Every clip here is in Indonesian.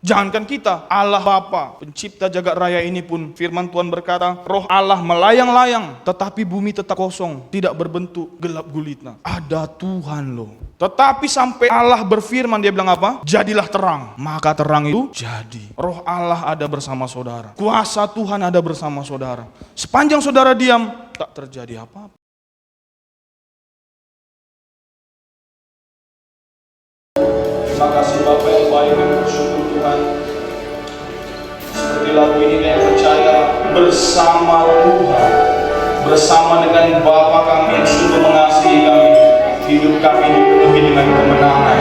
Jangankan kita, Allah Bapa, pencipta jagat raya ini pun, firman Tuhan berkata, roh Allah melayang-layang, tetapi bumi tetap kosong, tidak berbentuk, gelap gulita. Ada Tuhan loh. Tetapi sampai Allah berfirman, dia bilang apa? Jadilah terang. Maka terang itu jadi. Roh Allah ada bersama saudara. Kuasa Tuhan ada bersama saudara. Sepanjang saudara diam, tak terjadi apa-apa. Terima kasih Bapak yang baik, dan bersyukur Tuhan. Seperti lagu ini yang percaya bersama Tuhan, bersama dengan Bapa kami yang sungguh mengasihi kami, hidup kami dipenuhi dengan kemenangan,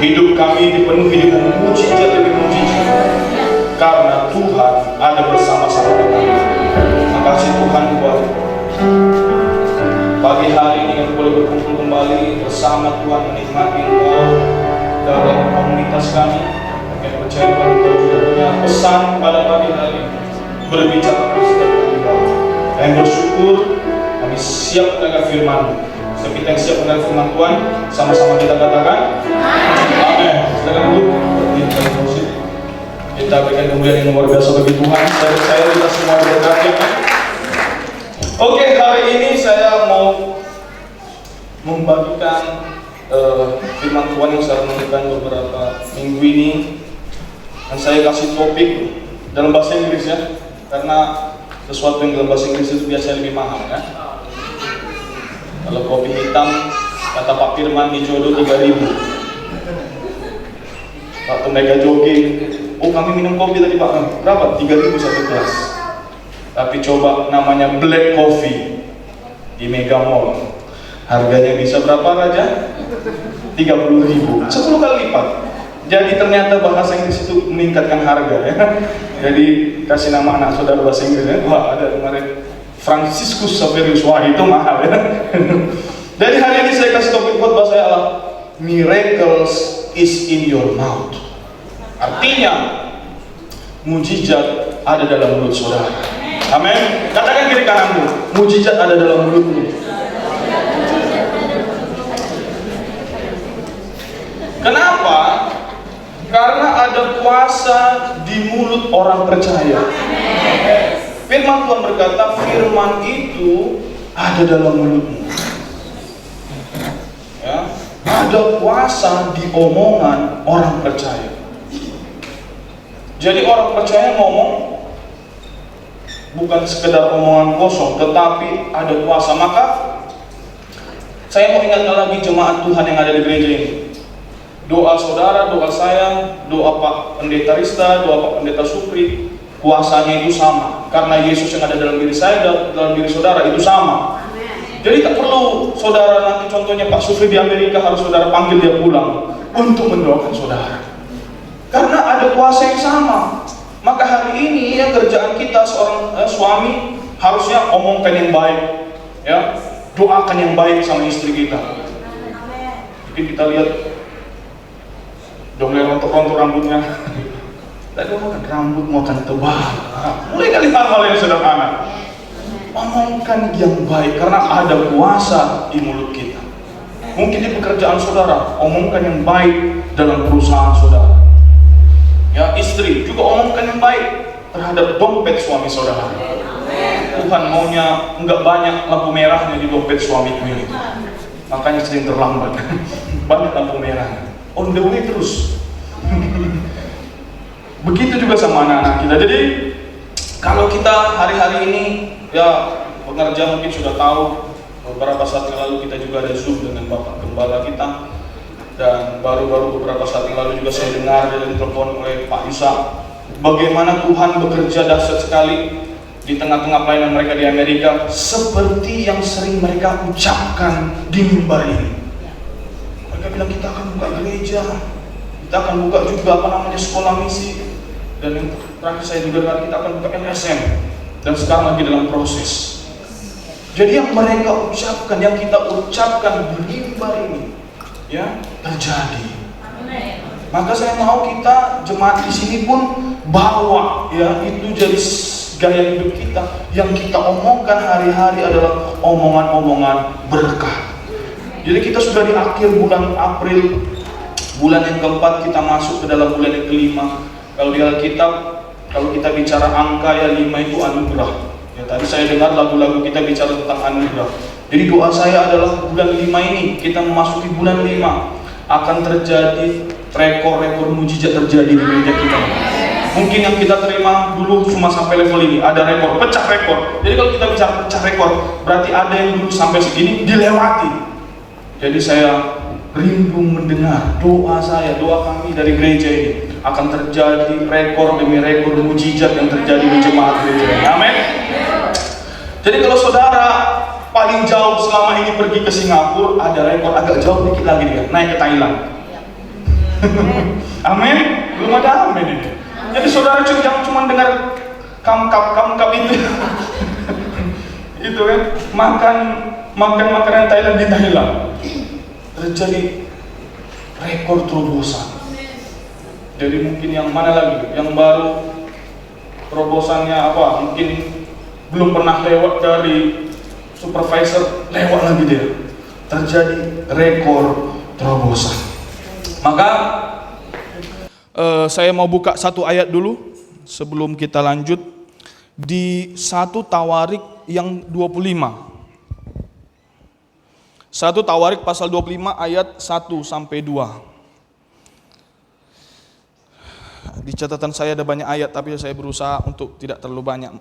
hidup kami dipenuhi dengan mujizat demi mujizat, karena Tuhan ada bersama-sama dengan kami. Terima kasih Tuhan buat pagi hari ini kami boleh berkumpul kembali bersama Tuhan, menikmati Engkau dalam komunitas kami. Kami percaya bahwa Engkau juga punya pesan pada pagi hari, berbicara setiap kami. Kami bersyukur, kami siap mendengar firman. Setiap kita yang siap mendengar firman Tuhan, sama-sama kita katakan amin. Silakan dulu kita berikan kemuliaan yang luar biasa bagi Tuhan. Saya percaya kita semua berkati. Oke, hari ini saya mau membagikan firman Tuhan yang saya renungkan beberapa minggu ini, dan saya kasih topik dalam bahasa Inggris ya, karena sesuatu yang dalam bahasa Inggris itu biasanya lebih mahal ya. Kalau kopi hitam kata Pak Firman di Jodoh 3.000. Waktu mereka jogging, oh kami minum kopi tadi Pak, berapa? 3.000 satu gelas. Tapi coba namanya black coffee di Mega Mall, harganya bisa berapa Raja? 30.000, 10 kali lipat. Jadi ternyata bahasa Inggris itu meningkatkan harga ya. Jadi kasih nama anak saudara bahasa Inggris ya. Wah, ada kemarin Franciscus Saverius, wah itu mahal ya. Jadi hari ini saya kasih topik buat bahasa Allah, miracles is in your mouth. Artinya mujizat ada dalam mulut saudara. Amin. Katakan kiri kananmu, mujizat ada dalam mulutmu. Kenapa? Karena ada kuasa di mulut orang percaya. Firman Tuhan berkata, firman itu ada dalam mulutmu. Ya, ada kuasa di omongan orang percaya. Jadi orang percaya ngomong bukan sekedar omongan kosong, tetapi ada kuasa. Maka saya mau ingatkan lagi jemaat Tuhan yang ada di gereja ini. Doa saudara, doa saya, doa Pak Pendeta Rista, doa Pak Pendeta Supri, kuasanya itu sama. Karena Yesus yang ada dalam diri saya, dalam diri saudara itu sama. Jadi tak perlu saudara nanti contohnya Pak Supri di Amerika harus saudara panggil dia pulang untuk mendoakan saudara. Karena ada kuasa yang sama. Maka hari ini ya kerjaan kita seorang suami harusnya omongkan yang baik, ya, doakan yang baik sama istri kita. Jadi kita lihat dong rontok-rontok rambutnya. Tadi makan rambut mau akan tebal. Mulai kali hal-hal yang sederhana. Omongkan yang baik karena ada kuasa di mulut kita. Mungkin di pekerjaan saudara, omongkan yang baik dalam perusahaan saudara. Ya, istri juga omongkan yang baik terhadap dompet suami saudara. Tuhan maunya enggak banyak lampu merahnya di dompet suamiku ini. Makanya sering terlambat. Banyak lampu merah. On the way terus. Begitu juga sama anak-anak kita. Jadi kalau kita hari-hari ini ya pengerja mungkin sudah tahu, beberapa saat yang lalu kita juga ada Zoom dengan Bapak Gembala kita, dan baru-baru beberapa saat yang lalu juga saya dengar dari telepon oleh Pak Yusa bagaimana Tuhan bekerja dahsyat sekali di tengah-tengah pelayanan mereka di Amerika, seperti yang sering mereka ucapkan di mimbar ini. Mereka bilang kita akan buka gereja, kita akan buka juga sekolah misi, dan yang terakhir saya juga dengar kita akan buka MSM, dan sekarang lagi dalam proses. Jadi yang mereka ucapkan, yang kita ucapkan di mimbar ini, ya terjadi. Maka saya mau kita jemaat di sini pun bawa ya itu jadi gaya hidup kita. Yang kita omongkan hari-hari adalah omongan-omongan berkah. Jadi kita sudah di akhir bulan April Bulan yang keempat kita masuk ke dalam bulan yang kelima. Kalau di Alkitab, kalau kita bicara angka ya 5 itu anugerah. Ya, tadi saya dengar lagu-lagu kita bicara tentang anugerah. Jadi doa saya adalah bulan 5 ini, kita memasuki bulan 5, akan terjadi rekor-rekor mujizat terjadi di gereja kita. Mungkin yang kita terima dulu cuma sampai level ini, ada rekor, pecah rekor. Jadi kalau kita bicara pecah rekor, berarti ada yang dulu sampai segini dilewati. Jadi saya rindu mendengar doa saya, doa kami dari gereja ini akan terjadi rekor demi rekor mujizat yang terjadi di jemaat gereja ini. Amin. Jadi kalau saudara paling jauh selama ini pergi ke Singapura, ada rekor agak jauh dikit lagi dia, naik ke Thailand. Amin. Belum ada amin ini. Jadi saudara jangan cuma dengar kamkap itu. Itu kan makan makanan Thailand di Thailand. Terjadi rekor terobosan. Jadi mungkin yang mana lagi? Yang baru terobosannya apa? Mungkin belum pernah lewat dari supervisor, lewat lagi dia. Terjadi rekor terobosan. Maka saya mau buka satu ayat dulu sebelum kita lanjut di 1 Tawarik yang 25. 1 Tawarik pasal 25 ayat 1 sampai 2. Di catatan saya ada banyak ayat, tapi saya berusaha untuk tidak terlalu banyak.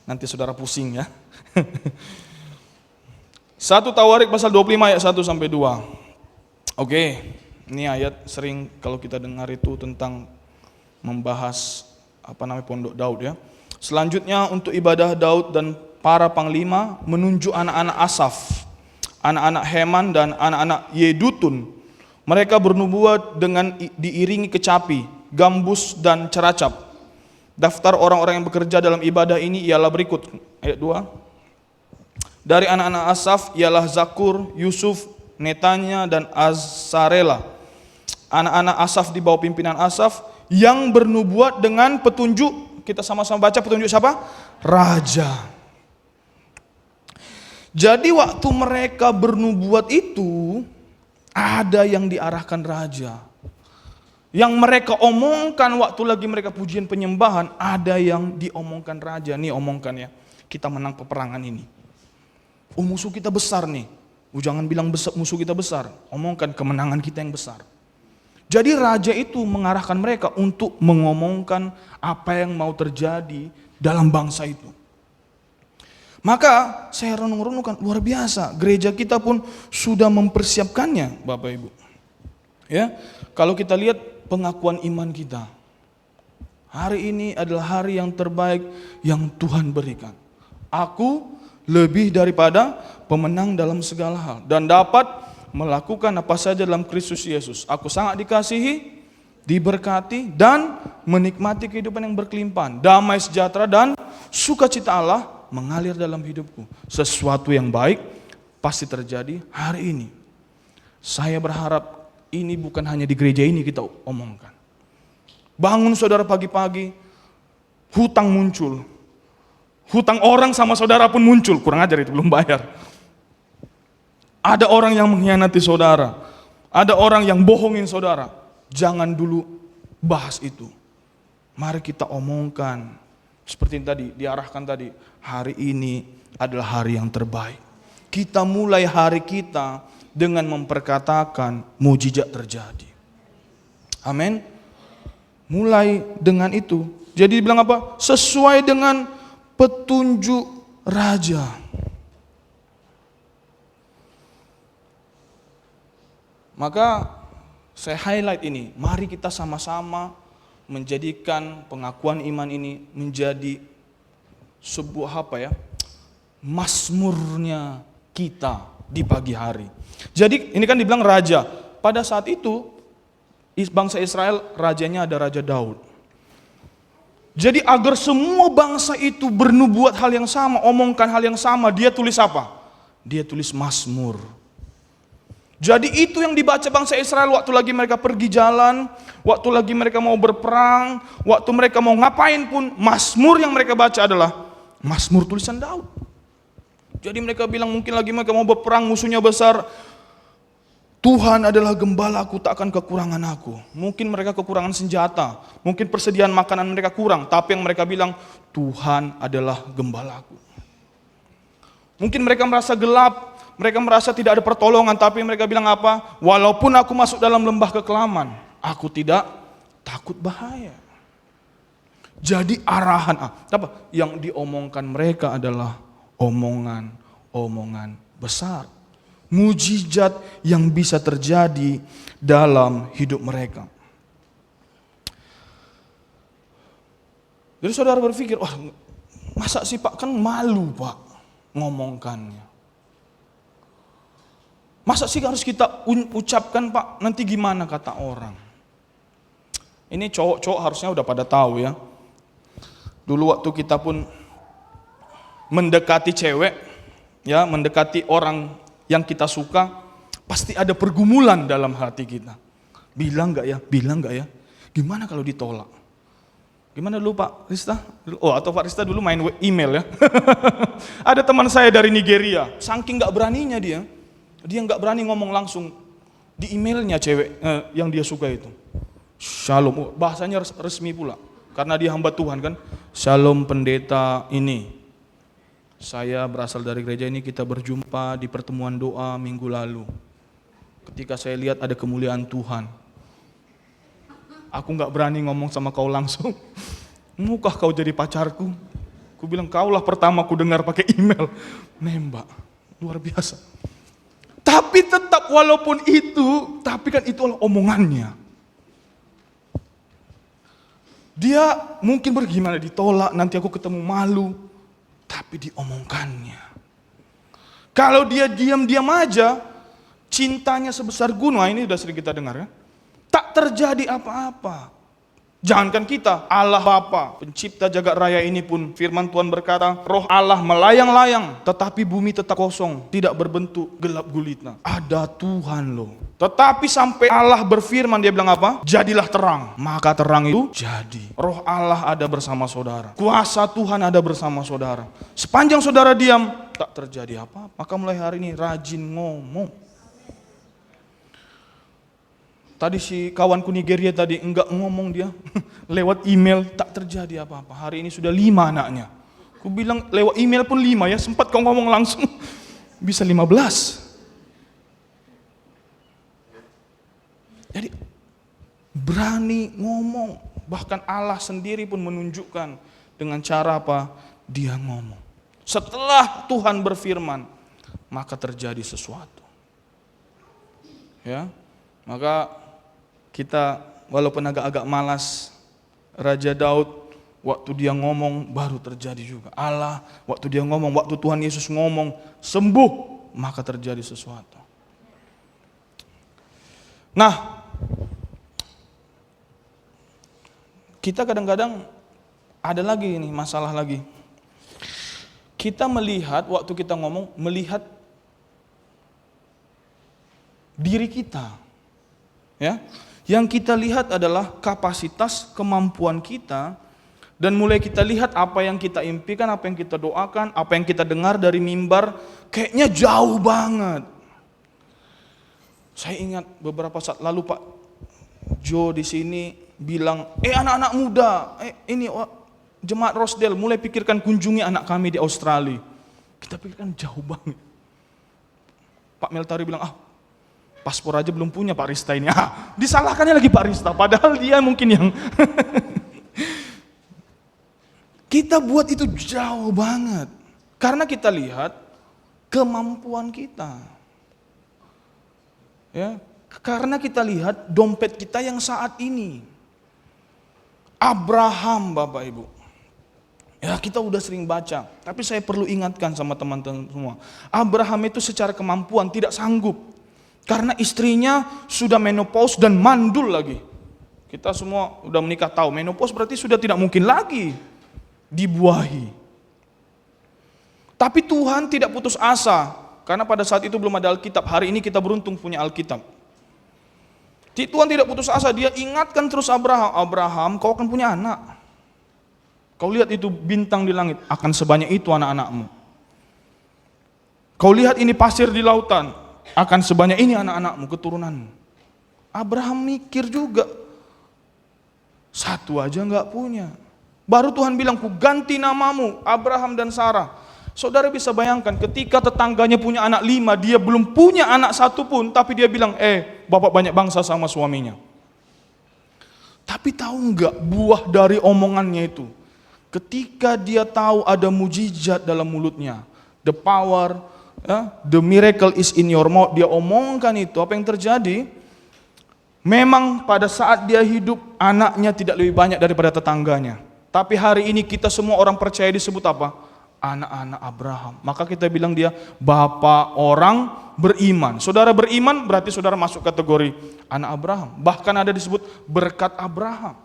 Nanti saudara pusing ya. 1 Tawarik pasal 25 ayat 1 sampai 2. Oke, ini ayat sering kalau kita dengar itu tentang membahas pondok Daud ya. Selanjutnya untuk ibadah Daud dan para panglima menunjuk anak-anak Asaf, anak-anak Heman dan anak-anak Yedutun. Mereka bernubuat dengan diiringi kecapi, gambus dan ceracap. Daftar orang-orang yang bekerja dalam ibadah ini ialah berikut. Ayat 2. Dari anak-anak Asaf ialah Zakur, Yusuf, Netanya dan Azarela. Anak-anak Asaf di bawah pimpinan Asaf yang bernubuat dengan petunjuk, kita sama-sama baca petunjuk siapa? Raja. Jadi waktu mereka bernubuat itu, ada yang diarahkan raja. Yang mereka omongkan waktu lagi mereka pujian penyembahan, ada yang diomongkan raja. Nih omongkan ya, kita menang peperangan ini. Oh musuh kita besar nih. Jangan bilang musuh kita besar, omongkan kemenangan kita yang besar. Jadi raja itu mengarahkan mereka untuk mengomongkan apa yang mau terjadi dalam bangsa itu. Maka saya renung-renungkan, luar biasa, gereja kita pun sudah mempersiapkannya Bapak Ibu. Ya, kalau kita lihat pengakuan iman kita, hari ini adalah hari yang terbaik yang Tuhan berikan. Aku lebih daripada pemenang dalam segala hal dan dapat melakukan apa saja dalam Kristus Yesus. Aku sangat dikasihi, diberkati dan menikmati kehidupan yang berkelimpahan. Damai sejahtera dan sukacita Allah mengalir dalam hidupku. Sesuatu yang baik pasti terjadi hari ini. Saya berharap ini bukan hanya di gereja ini kita omongkan. Bangun saudara pagi-pagi, hutang muncul. Hutang orang sama saudara pun muncul, kurang ajar itu, belum bayar. Ada orang yang mengkhianati saudara, ada orang yang bohongin saudara. Jangan dulu bahas itu. Mari kita omongkan. Seperti yang tadi, diarahkan tadi, hari ini adalah hari yang terbaik. Kita mulai hari kita dengan memperkatakan mujizat terjadi. Amin. Mulai dengan itu. Jadi dibilang apa? Sesuai dengan petunjuk raja. Maka saya highlight ini, mari kita sama-sama menjadikan pengakuan iman ini menjadi sebuah mazmurnya kita di pagi hari. Jadi ini kan dibilang raja. Pada saat itu bangsa Israel rajanya ada Raja Daud. Jadi agar semua bangsa itu bernubuat hal yang sama, omongkan hal yang sama, dia tulis apa? Dia tulis mazmur. Jadi itu yang dibaca bangsa Israel waktu lagi mereka pergi jalan, waktu lagi mereka mau berperang, waktu mereka mau ngapain pun, mazmur yang mereka baca adalah mazmur tulisan Daud. Jadi mereka bilang mungkin lagi mereka mau berperang, musuhnya besar, Tuhan adalah gembalaku, tak akan kekurangan aku. Mungkin mereka kekurangan senjata, mungkin persediaan makanan mereka kurang, tapi yang mereka bilang, Tuhan adalah gembalaku. Mungkin mereka merasa gelap, mereka merasa tidak ada pertolongan, tapi mereka bilang apa? Walaupun aku masuk dalam lembah kekelaman, aku tidak takut bahaya. Jadi arahan apa? Yang diomongkan mereka adalah omongan besar. Mujizat yang bisa terjadi dalam hidup mereka. Jadi saudara berpikir, wah masa sih Pak, kan malu Pak ngomongkannya. Masa sih harus kita ucapkan Pak, nanti gimana kata orang. Ini cowok-cowok harusnya udah pada tahu ya. Dulu waktu kita pun mendekati cewek, ya mendekati orang yang kita suka, pasti ada pergumulan dalam hati kita. Bilang gak ya? Bilang gak ya? Gimana kalau ditolak? Gimana dulu Pak Rista? Oh, atau Pak Rista dulu main email ya? Ada teman saya dari Nigeria, saking gak beraninya dia gak berani ngomong langsung di emailnya cewek yang dia suka itu. Shalom, bahasanya resmi pula, karena dia hamba Tuhan kan. Shalom pendeta ini. Saya berasal dari gereja ini, kita berjumpa di pertemuan doa minggu lalu. Ketika saya lihat ada kemuliaan Tuhan, aku gak berani ngomong sama kau langsung. Maukah kau jadi pacarku? Aku bilang, kaulah pertama aku dengar pakai email. Nembak, luar biasa. Tapi tetap walaupun itu, tapi kan itu adalah omongannya. Dia mungkin bagaimana ditolak, nanti aku ketemu malu. Tapi diomongkannya. Kalau dia diam-diam aja, cintanya sebesar gunung, ini udah sering kita dengar ya. Tak terjadi apa-apa. Jangankan kita, Allah Bapa, pencipta jagat raya ini pun firman Tuhan berkata, roh Allah melayang-layang, tetapi bumi tetap kosong, tidak berbentuk, gelap gulita. Ada Tuhan loh. Tetapi sampai Allah berfirman, dia bilang apa? Jadilah terang, maka terang itu jadi. Roh Allah ada bersama saudara. Kuasa Tuhan ada bersama saudara. Sepanjang saudara diam, tak terjadi apa-apa. Maka mulai hari ini rajin ngomong. Tadi si kawanku Nigeria tadi enggak ngomong dia, lewat email tak terjadi apa-apa. Hari ini sudah 5 anaknya. Aku bilang lewat email pun 5 ya, sempat kau ngomong langsung bisa 15. Jadi berani ngomong, bahkan Allah sendiri pun menunjukkan dengan cara apa? Dia ngomong. Setelah Tuhan berfirman, maka terjadi sesuatu. Ya, maka kita walaupun agak-agak malas, Raja Daud waktu dia ngomong baru terjadi juga. Allah waktu dia ngomong, waktu Tuhan Yesus ngomong sembuh, maka terjadi sesuatu. Nah, kita kadang-kadang ada lagi ini masalah lagi. Kita melihat waktu kita ngomong, melihat diri kita. Ya. Yang kita lihat adalah kapasitas, kemampuan kita, dan mulai kita lihat apa yang kita impikan, apa yang kita doakan, apa yang kita dengar dari mimbar, kayaknya jauh banget. Saya ingat beberapa saat lalu Pak Jo di sini bilang, anak-anak muda, ini jemaat Rosdale, mulai pikirkan kunjungi anak kami di Australia. Kita pikirkan jauh banget. Pak Meltari bilang, paspor aja belum punya Pak Rista ini. Disalahkannya lagi Pak Rista, padahal dia mungkin yang kita buat itu jauh banget. Karena kita lihat kemampuan kita. Ya, karena kita lihat dompet kita yang saat ini. Abraham Bapak Ibu. Ya, kita udah sering baca, tapi saya perlu ingatkan sama teman-teman semua. Abraham itu secara kemampuan tidak sanggup. Karena istrinya sudah menopause dan mandul lagi. Kita semua udah menikah tahu, menopause berarti sudah tidak mungkin lagi dibuahi. Tapi Tuhan tidak putus asa, karena pada saat itu belum ada Alkitab. Hari ini kita beruntung punya Alkitab. Tuhan tidak putus asa, dia ingatkan terus Abraham, kau akan punya anak. Kau lihat itu bintang di langit, akan sebanyak itu anak-anakmu. Kau lihat ini pasir di lautan, akan sebanyak ini anak-anakmu, keturunanmu. Abraham mikir juga, satu aja nggak punya. Baru Tuhan bilang, ku ganti namamu Abraham dan Sarah. Saudara bisa bayangkan ketika tetangganya punya anak 5, dia belum punya anak satu pun, tapi dia bilang, bapak banyak bangsa sama suaminya. Tapi tahu nggak buah dari omongannya itu? Ketika dia tahu ada mujizat dalam mulutnya, the power, the miracle is in your mouth, dia omongkan itu, apa yang terjadi? Memang pada saat dia hidup, anaknya tidak lebih banyak daripada tetangganya. Tapi hari ini kita semua orang percaya disebut apa? Anak-anak Abraham. Maka kita bilang dia bapak orang beriman. Saudara beriman berarti saudara masuk kategori anak Abraham. Bahkan ada disebut berkat Abraham.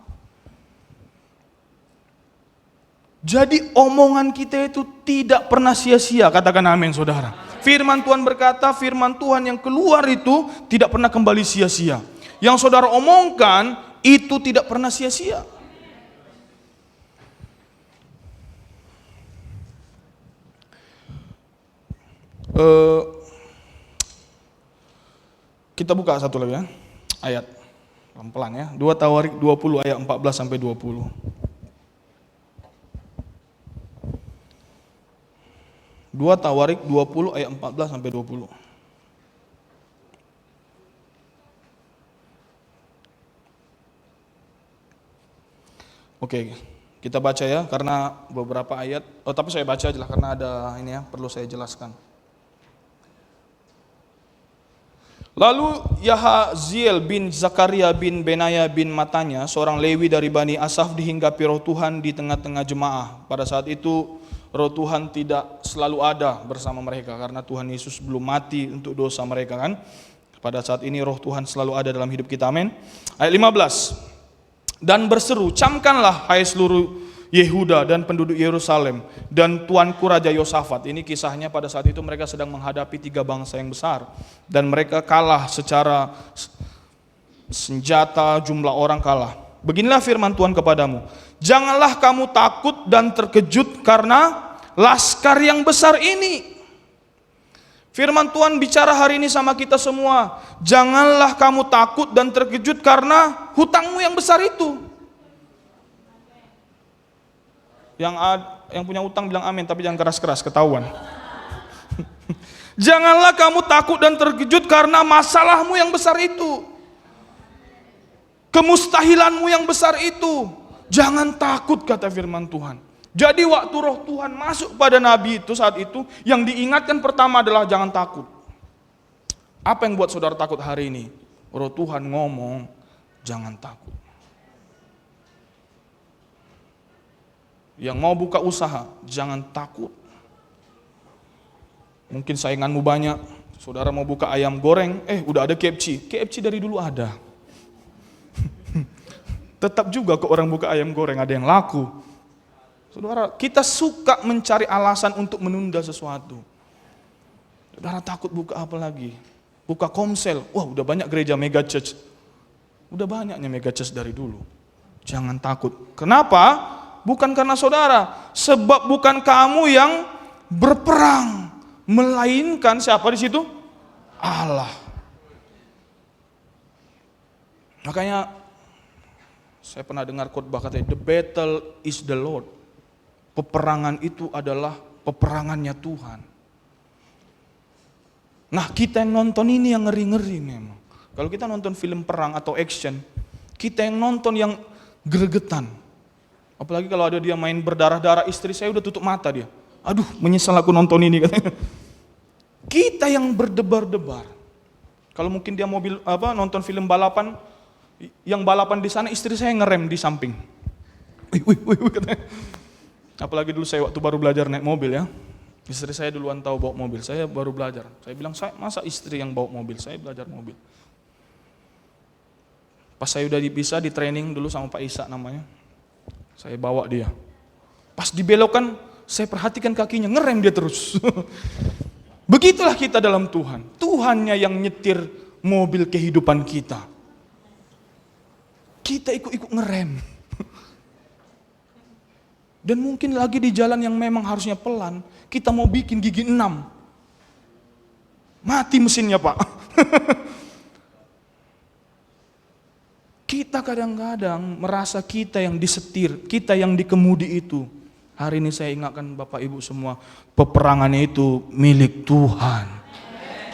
Jadi omongan kita itu tidak pernah sia-sia, katakan amin saudara. Firman Tuhan berkata, firman Tuhan yang keluar itu tidak pernah kembali sia-sia. Yang saudara omongkan itu tidak pernah sia-sia. Kita buka satu lagi ya, ayat pelan-pelan ya. 2 Tawarik 20 ayat 14 sampai 20. 2 Tawarik 20 ayat 14 sampai 20. Oke, kita baca ya, karena beberapa ayat, tapi saya baca aja lah karena ada ini ya, perlu saya jelaskan. Lalu Yahaziel bin Zakaria bin Benaya bin Matanya, seorang Lewi dari Bani Asaf, dihinggapi roh Tuhan di tengah-tengah jemaah. Pada saat itu roh Tuhan tidak selalu ada bersama mereka, karena Tuhan Yesus belum mati untuk dosa mereka kan. Pada saat ini roh Tuhan selalu ada dalam hidup kita, amin. Ayat 15, dan berseru, camkanlah hai seluruh Yehuda dan penduduk Yerusalem dan tuanku Raja Yosafat. Ini kisahnya pada saat itu mereka sedang menghadapi 3 bangsa yang besar. Dan mereka kalah secara senjata, jumlah orang kalah. Beginilah firman Tuhan kepadamu. Janganlah kamu takut dan terkejut karena laskar yang besar ini. Firman Tuhan bicara hari ini sama kita semua. Janganlah kamu takut dan terkejut karena hutangmu yang besar itu. Yang punya utang bilang amin, tapi jangan keras-keras, ketahuan. Janganlah kamu takut dan terkejut karena masalahmu yang besar itu, kemustahilanmu yang besar itu. Jangan takut, kata firman Tuhan. Jadi waktu roh Tuhan masuk pada nabi itu saat itu, yang diingatkan pertama adalah jangan takut. Apa yang buat saudara takut hari ini? Roh Tuhan ngomong, jangan takut. Yang mau buka usaha, jangan takut. Mungkin sainganmu banyak, saudara mau buka ayam goreng, udah ada KFC. KFC dari dulu ada. Tetap juga kok orang buka ayam goreng, ada yang laku. Saudara, kita suka mencari alasan untuk menunda sesuatu. Saudara takut buka apa lagi? Buka komsel, wah udah banyak gereja mega church. Udah banyaknya mega church dari dulu. Jangan takut. Kenapa? Bukan karena saudara, sebab bukan kamu yang berperang, melainkan siapa di situ? Allah. Makanya saya pernah dengar khotbah katanya, the battle is the Lord. Peperangan itu adalah peperangannya Tuhan. Nah, kita yang nonton ini yang ngeri-ngeri memang. Kalau kita nonton film perang atau action, kita yang nonton yang gregetan. Apalagi kalau ada dia main berdarah-darah, istri saya udah tutup mata dia. Aduh, menyesal aku nonton ini katanya. Kita yang berdebar-debar. Kalau mungkin dia nonton film balapan, yang balapan di sana istri saya ngerem di samping. Wih katanya. Apalagi dulu saya waktu baru belajar naik mobil ya. Istri saya duluan tahu bawa mobil, saya baru belajar. Saya bilang, masa istri yang bawa mobil, saya belajar mobil. Pas saya udah bisa di training dulu sama Pak Isa namanya. Saya bawa dia. Pas dibelokkan, saya perhatikan kakinya, ngerem dia terus. Begitulah kita dalam Tuhan. Tuhannya yang nyetir mobil kehidupan kita. Kita ikut-ikut ngerem. Dan mungkin lagi di jalan yang memang harusnya pelan, kita mau bikin gigi 6. Mati mesinnya, Pak. Kita kadang-kadang merasa kita yang disetir, kita yang dikemudi itu. Hari ini saya ingatkan Bapak Ibu semua, peperangannya itu milik Tuhan.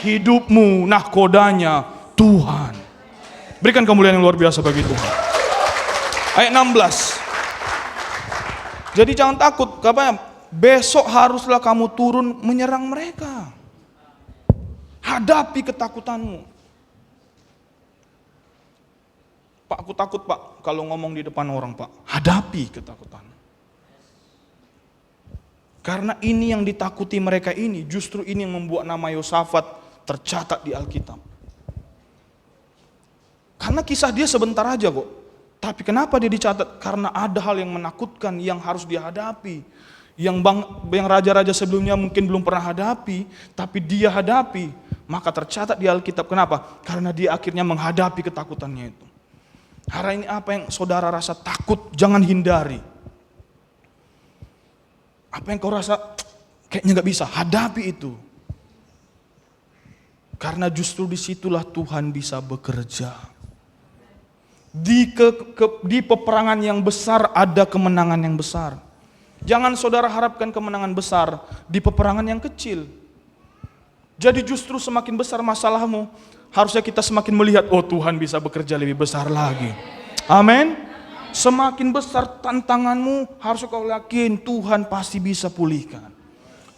Hidupmu nahkodanya Tuhan. Berikan kemuliaan yang luar biasa bagi Tuhan. Ayat 16. Jadi jangan takut, katanya besok haruslah kamu turun menyerang mereka. Hadapi ketakutanmu. Pak, aku takut Pak kalau ngomong di depan orang Pak. Hadapi ketakutan. Karena ini yang ditakuti mereka ini, justru ini yang membuat nama Yosafat tercatat di Alkitab. Karena kisah dia sebentar aja kok. Tapi kenapa dia dicatat? Karena ada hal yang menakutkan yang harus dihadapi. Yang raja-raja sebelumnya mungkin belum pernah hadapi, tapi dia hadapi. Maka tercatat di Alkitab. Kenapa? Karena dia akhirnya menghadapi ketakutannya itu. Hari ini apa yang saudara rasa takut, jangan hindari. Apa yang kau rasa kayaknya gak bisa, hadapi itu. Karena justru disitulah Tuhan bisa bekerja. Di peperangan yang besar ada kemenangan yang besar. Jangan saudara harapkan kemenangan besar di peperangan yang kecil. Jadi justru semakin besar masalahmu, harusnya kita semakin melihat, oh Tuhan bisa bekerja lebih besar lagi. Amin. Semakin besar tantanganmu, harusnya kau yakin Tuhan pasti bisa pulihkan.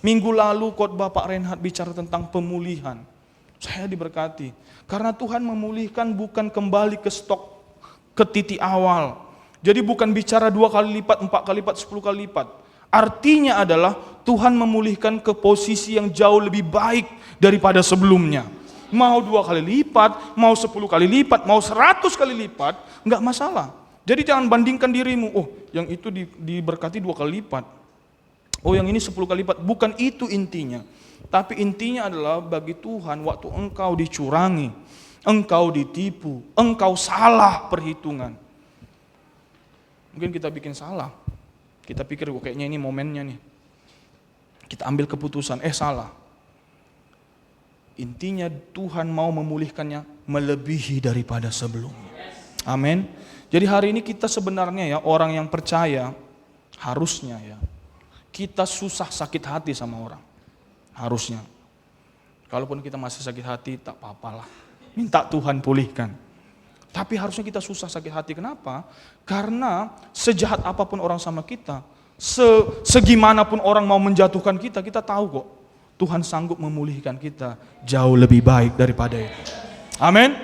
Minggu lalu khotbah Pak Reinhard bicara tentang pemulihan. Saya diberkati. Karena Tuhan memulihkan bukan kembali ke stok, ke titik awal. Jadi bukan bicara 2 kali lipat, 4 kali lipat, 10 kali lipat. Artinya adalah Tuhan memulihkan ke posisi yang jauh lebih baik daripada sebelumnya. Mau 2 kali lipat, mau 10 kali lipat, mau 100 kali lipat, enggak masalah. Jadi jangan bandingkan dirimu, oh yang itu diberkati 2 kali lipat. Oh yang ini 10 kali lipat, bukan itu intinya. Tapi intinya adalah bagi Tuhan waktu engkau dicurangi, engkau ditipu, engkau salah perhitungan. Mungkin kita bikin salah. Kita pikir kayaknya ini momennya nih. Kita ambil keputusan, salah. Intinya Tuhan mau memulihkannya melebihi daripada sebelumnya. Amin. Jadi hari ini kita sebenarnya ya orang yang percaya harusnya ya kita susah sakit hati sama orang. Harusnya. Kalaupun kita masih sakit hati tak apa-apalah. Minta Tuhan pulihkan. Tapi harusnya kita susah sakit hati. Kenapa? Karena sejahat apapun orang sama kita, segimanapun orang mau menjatuhkan kita, kita tahu kok Tuhan sanggup memulihkan kita jauh lebih baik daripada itu. Amin.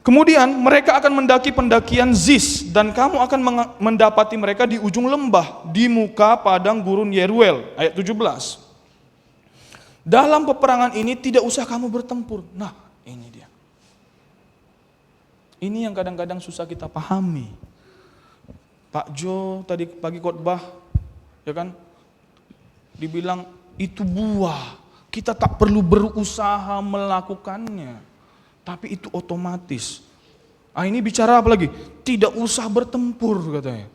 Kemudian mereka akan mendaki pendakian Ziz dan kamu akan mendapati mereka di ujung lembah di muka padang gurun Yeruel. Ayat 17. Dalam peperangan ini tidak usah kamu bertempur. Nah, ini dia. Ini yang kadang-kadang susah kita pahami. Pak Jo tadi pagi khotbah, ya kan? Dibilang itu buah. Kita tak perlu berusaha melakukannya. Tapi itu otomatis. Ini bicara apa lagi? Tidak usah bertempur katanya.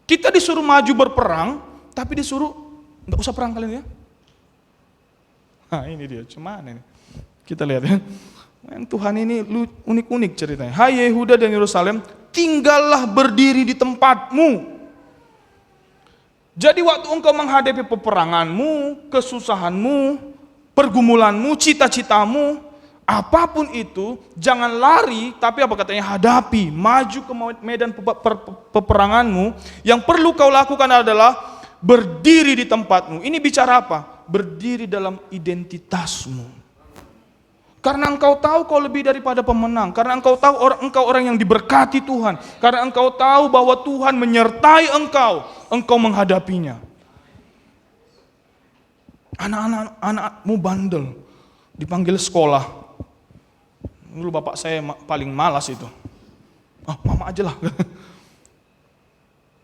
Kita disuruh maju berperang, tapi disuruh enggak usah perang kalian ya. Ini dia, cuman ini. Kita lihat ya. Tuhan ini unik-unik ceritanya. Hai Yehuda dan Yerusalem, tinggallah berdiri di tempatmu. Jadi waktu engkau menghadapi peperanganmu, kesusahanmu, pergumulanmu, cita-citamu, apapun itu, jangan lari, tapi apa katanya hadapi, maju ke medan peperanganmu. Yang perlu kau lakukan adalah berdiri di tempatmu. Ini bicara apa? Berdiri dalam identitasmu. Karena engkau tahu kau lebih daripada pemenang. Karena engkau tahu engkau orang yang diberkati Tuhan. Karena engkau tahu bahwa Tuhan menyertai engkau. Engkau menghadapinya. Anak-anakmu bandel. Dipanggil sekolah. Dulu bapak saya paling malas itu. Mama aja lah.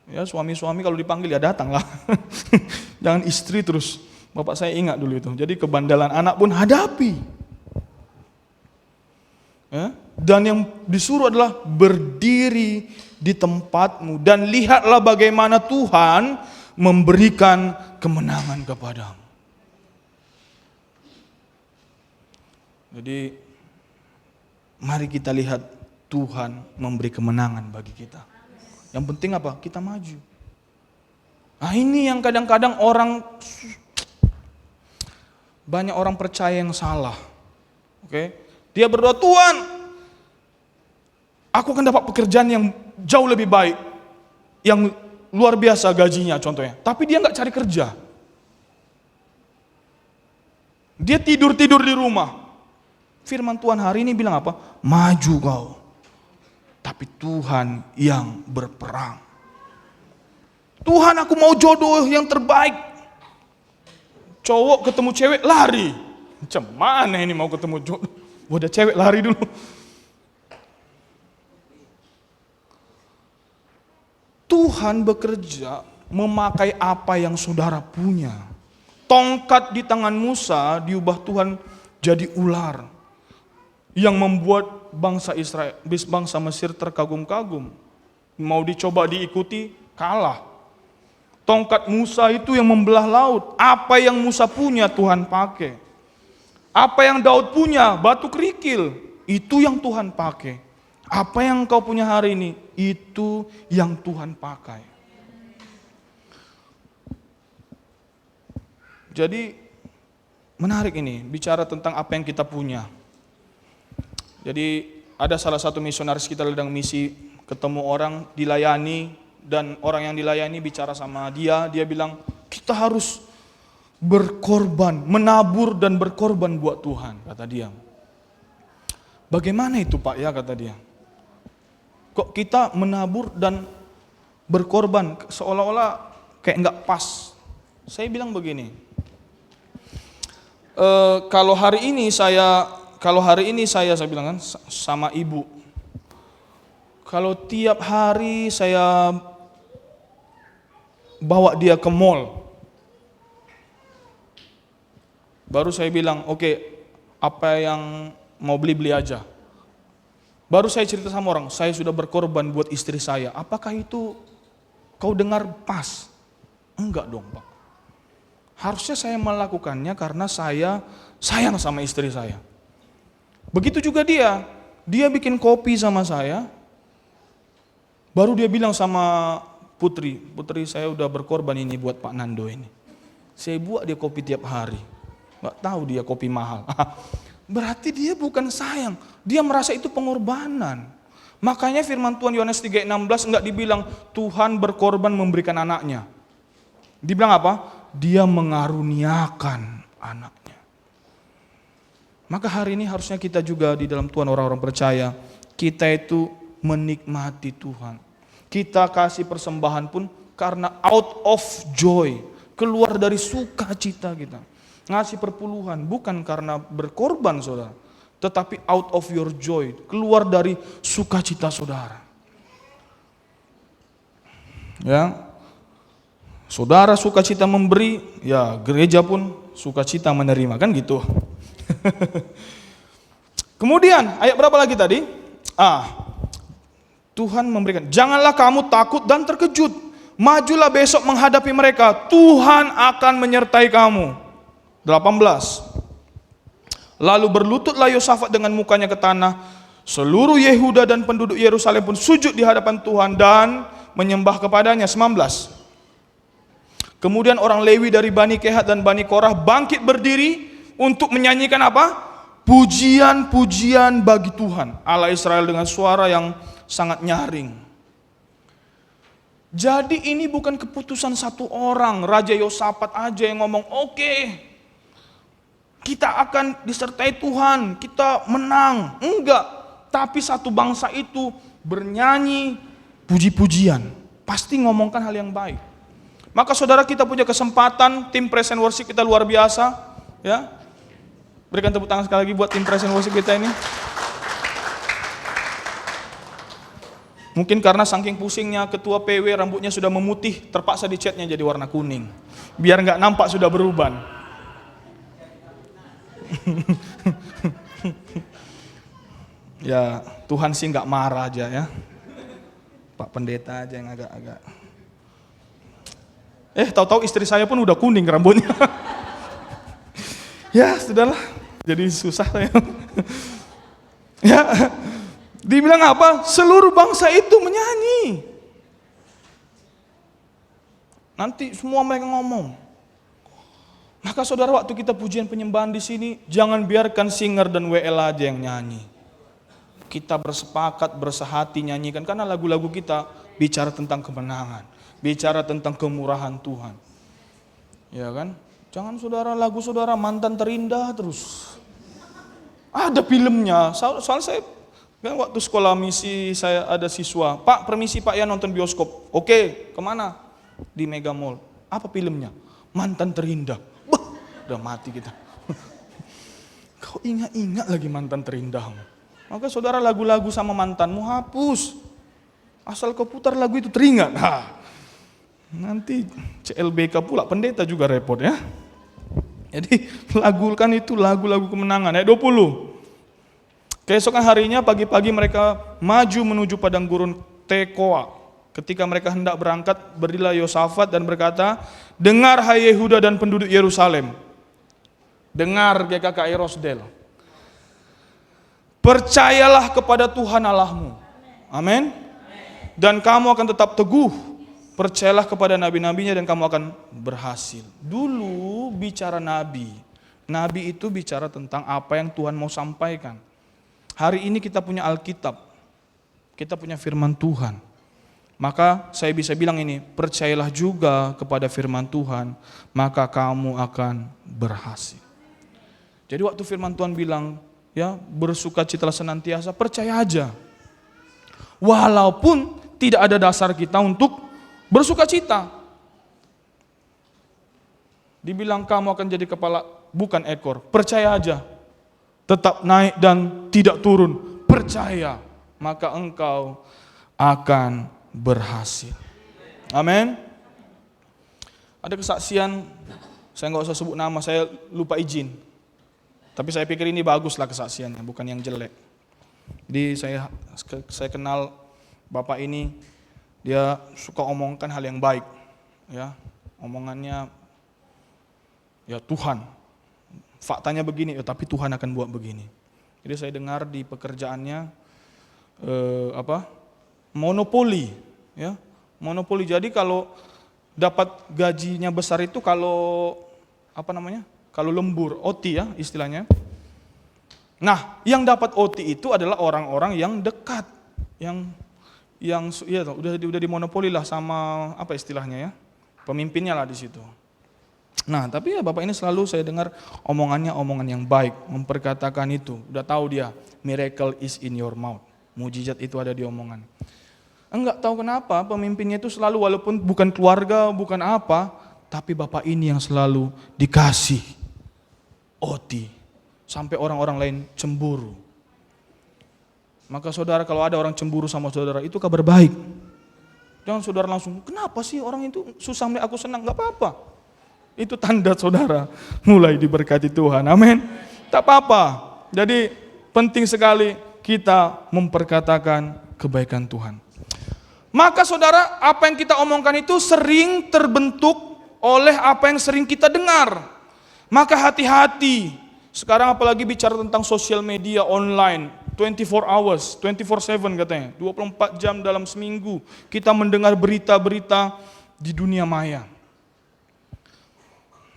Ya suami-suami kalau dipanggil ya datang lah. Jangan istri terus. Bapak saya ingat dulu itu. Jadi kebandelan anak pun hadapi. Ya? Dan yang disuruh adalah berdiri di tempatmu dan lihatlah bagaimana Tuhan memberikan kemenangan kepadamu. Jadi mari kita lihat Tuhan memberi kemenangan bagi kita. Yang penting apa? Kita maju. Nah ini yang kadang-kadang banyak orang percaya yang salah. Oke? Dia berdoa, Tuhan, aku akan dapat pekerjaan yang jauh lebih baik, yang luar biasa gajinya contohnya. Tapi dia nggak cari kerja. Dia tidur-tidur di rumah. Firman Tuhan hari ini bilang apa? Maju kau. Tapi Tuhan yang berperang. Tuhan, aku mau jodoh yang terbaik. Cowok ketemu cewek lari. Macam mana ini mau ketemu jodoh? Udah cewek lari dulu. Tuhan bekerja memakai apa yang saudara punya. Tongkat di tangan Musa diubah Tuhan jadi ular. Yang membuat bangsa Israel, bangsa Mesir terkagum-kagum. Mau dicoba diikuti, kalah. Tongkat Musa itu yang membelah laut. Apa yang Musa punya Tuhan pakai. Apa yang Daud punya, batu kerikil, itu yang Tuhan pakai. Apa yang kau punya hari ini, itu yang Tuhan pakai. Jadi menarik ini, bicara tentang apa yang kita punya. Jadi ada salah satu misionaris kita sedang misi, ketemu orang, dilayani, dan orang yang dilayani bicara sama dia bilang, kita harus berkorban, menabur dan berkorban buat Tuhan, kata dia. Bagaimana itu Pak ya, kata dia. Kok kita menabur dan berkorban, seolah-olah kayak enggak pas. Saya bilang begini, kalau hari ini saya bilang kan sama ibu, kalau tiap hari saya bawa dia ke mall, baru saya bilang, oke, apa yang mau beli aja. Baru saya cerita sama orang, saya sudah berkorban buat istri saya. Apakah itu kau dengar pas? Enggak dong Pak. Harusnya saya melakukannya karena saya sayang sama istri saya. Begitu juga dia bikin kopi sama saya, baru dia bilang sama Putri saya udah berkorban ini buat Pak Nando ini. Saya buat dia kopi tiap hari, nggak tahu dia kopi mahal. Berarti dia bukan sayang, dia merasa itu pengorbanan. Makanya firman Tuhan Yohanes 3:16 nggak dibilang Tuhan berkorban memberikan anaknya. Dibilang apa? Dia mengaruniakan anaknya. Maka hari ini harusnya kita juga di dalam Tuhan orang-orang percaya, kita itu menikmati Tuhan. Kita kasih persembahan pun karena out of joy, keluar dari sukacita kita. Ngasih perpuluhan bukan karena berkorban saudara, tetapi out of your joy, keluar dari sukacita saudara. Ya, saudara sukacita memberi, ya gereja pun sukacita menerima, kan gitu. Kemudian ayat berapa lagi tadi? Tuhan memberikan, janganlah kamu takut dan terkejut, majulah besok menghadapi mereka, Tuhan akan menyertai kamu. 18. Lalu berlututlah Yosafat dengan mukanya ke tanah, seluruh Yehuda dan penduduk Yerusalem pun sujud di hadapan Tuhan dan menyembah kepadanya. 19. Kemudian orang Lewi dari Bani Kehat dan Bani Korah bangkit berdiri untuk menyanyikan apa? Pujian-pujian bagi Tuhan Allah Israel dengan suara yang sangat nyaring. Jadi ini bukan keputusan satu orang, Raja Yosafat aja yang ngomong, oke, kita akan disertai Tuhan, kita menang. Enggak, tapi satu bangsa itu bernyanyi puji-pujian, pasti ngomongkan hal yang baik. Maka saudara, kita punya kesempatan, tim Praise and Worship kita luar biasa, ya. Berikan tepuk tangan sekali lagi buat tim Praise and Worship kita ini. Mungkin karena saking pusingnya ketua PW rambutnya sudah memutih, terpaksa dicatnya jadi warna kuning. Biar nggak nampak sudah beruban. Ya Tuhan sih nggak marah aja ya. Pak Pendeta aja yang agak-agak. Tahu-tahu istri saya pun udah kuning rambutnya. Ya sudahlah, jadi susah saya. Ya, dibilang apa? Seluruh bangsa itu menyanyi. Nanti semua mereka ngomong. Maka saudara, waktu kita pujian penyembahan di sini, jangan biarkan singer dan WL aja yang nyanyi. Kita bersepakat, bersehati nyanyikan, karena lagu-lagu kita bicara tentang kemenangan, bicara tentang kemurahan Tuhan. Ya kan? Jangan saudara, lagu saudara mantan terindah terus. Ada filmnya. Soal saya kan waktu sekolah misi, saya ada siswa, Pak permisi Pak ya nonton bioskop. Oke, kemana? Di Mega Mall. Apa filmnya? Mantan terindah. Bah, udah mati kita. Kau ingat-ingat lagi mantan terindahmu. Maka saudara, lagu-lagu sama mantanmu hapus. Asal kau putar lagu itu teringat. Nanti CLBK pula, pendeta juga repot ya. Jadi lagu kan itu lagu-lagu kemenangan. Ayat 20. Keesokan harinya pagi-pagi mereka maju menuju padang gurun Tekoa. Ketika mereka hendak berangkat, berdirilah Yosafat dan berkata, dengar hai Yehuda dan penduduk Yerusalem. Dengar GKKI Rosdel. Percayalah kepada Tuhan Allahmu. Amin. Dan kamu akan tetap teguh. Percayalah kepada nabi-nabinya dan kamu akan berhasil. Dulu bicara nabi. Nabi itu bicara tentang apa yang Tuhan mau sampaikan. Hari ini kita punya Alkitab. Kita punya firman Tuhan. Maka saya bisa bilang ini, percayalah juga kepada firman Tuhan, maka kamu akan berhasil. Jadi waktu firman Tuhan bilang, ya, bersukacitalah senantiasa, percaya aja. Walaupun tidak ada dasar kita untuk bersukacita. Dibilang kamu akan jadi kepala, bukan ekor. Percaya aja. Tetap naik dan tidak turun. Percaya, maka engkau akan berhasil. Amin. Ada kesaksian, saya nggak usah sebut nama, saya lupa izin. Tapi saya pikir ini baguslah kesaksiannya, bukan yang jelek. Jadi saya kenal bapak ini, dia suka omongkan hal yang baik, ya, omongannya, ya Tuhan, faktanya begini, ya, tapi Tuhan akan buat begini. Jadi saya dengar di pekerjaannya, monopoli, ya, monopoli. Jadi kalau dapat gajinya besar itu kalau kalau lembur, OT ya istilahnya. Nah, yang dapat OT itu adalah orang-orang yang dekat, yang ya udah dimonopoli lah sama apa istilahnya ya, pemimpinnya lah di situ. Nah, tapi ya bapak ini selalu saya dengar omongannya omongan yang baik, memperkatakan itu. Udah tahu dia, miracle is in your mouth. Mujizat itu ada di omongan. Enggak tahu kenapa pemimpinnya itu selalu, walaupun bukan keluarga, bukan apa, tapi bapak ini yang selalu dikasih OT sampai orang-orang lain cemburu. Maka saudara, kalau ada orang cemburu sama saudara, itu kabar baik. Jangan saudara langsung, kenapa sih orang itu susah sampai aku senang? Gak apa-apa. Itu tanda saudara mulai diberkati Tuhan. Amin. Tak apa-apa. Jadi penting sekali kita memperkatakan kebaikan Tuhan. Maka saudara, apa yang kita omongkan itu sering terbentuk oleh apa yang sering kita dengar. Maka hati-hati. Sekarang apalagi bicara tentang sosial media online. 24 hours, 24/7 katanya, 24 jam dalam seminggu kita mendengar berita-berita di dunia maya.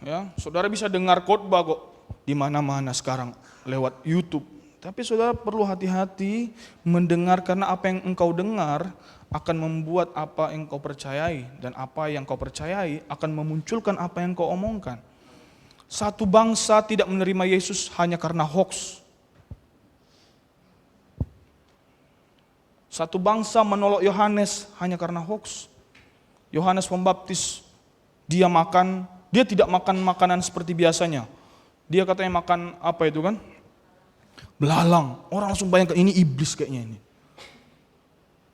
Ya, saudara bisa dengar khotbah kok di mana-mana sekarang lewat YouTube. Tapi saudara perlu hati-hati mendengar, karena apa yang engkau dengar akan membuat apa yang kau percayai, dan apa yang kau percayai akan memunculkan apa yang kau omongkan. Satu bangsa tidak menerima Yesus hanya karena hoax. Satu bangsa menolak Yohanes hanya karena hoax. Yohanes Pembaptis, dia tidak makan makanan seperti biasanya. Dia katanya makan apa itu kan? Belalang. Orang langsung bayangkan ini iblis kayaknya ini.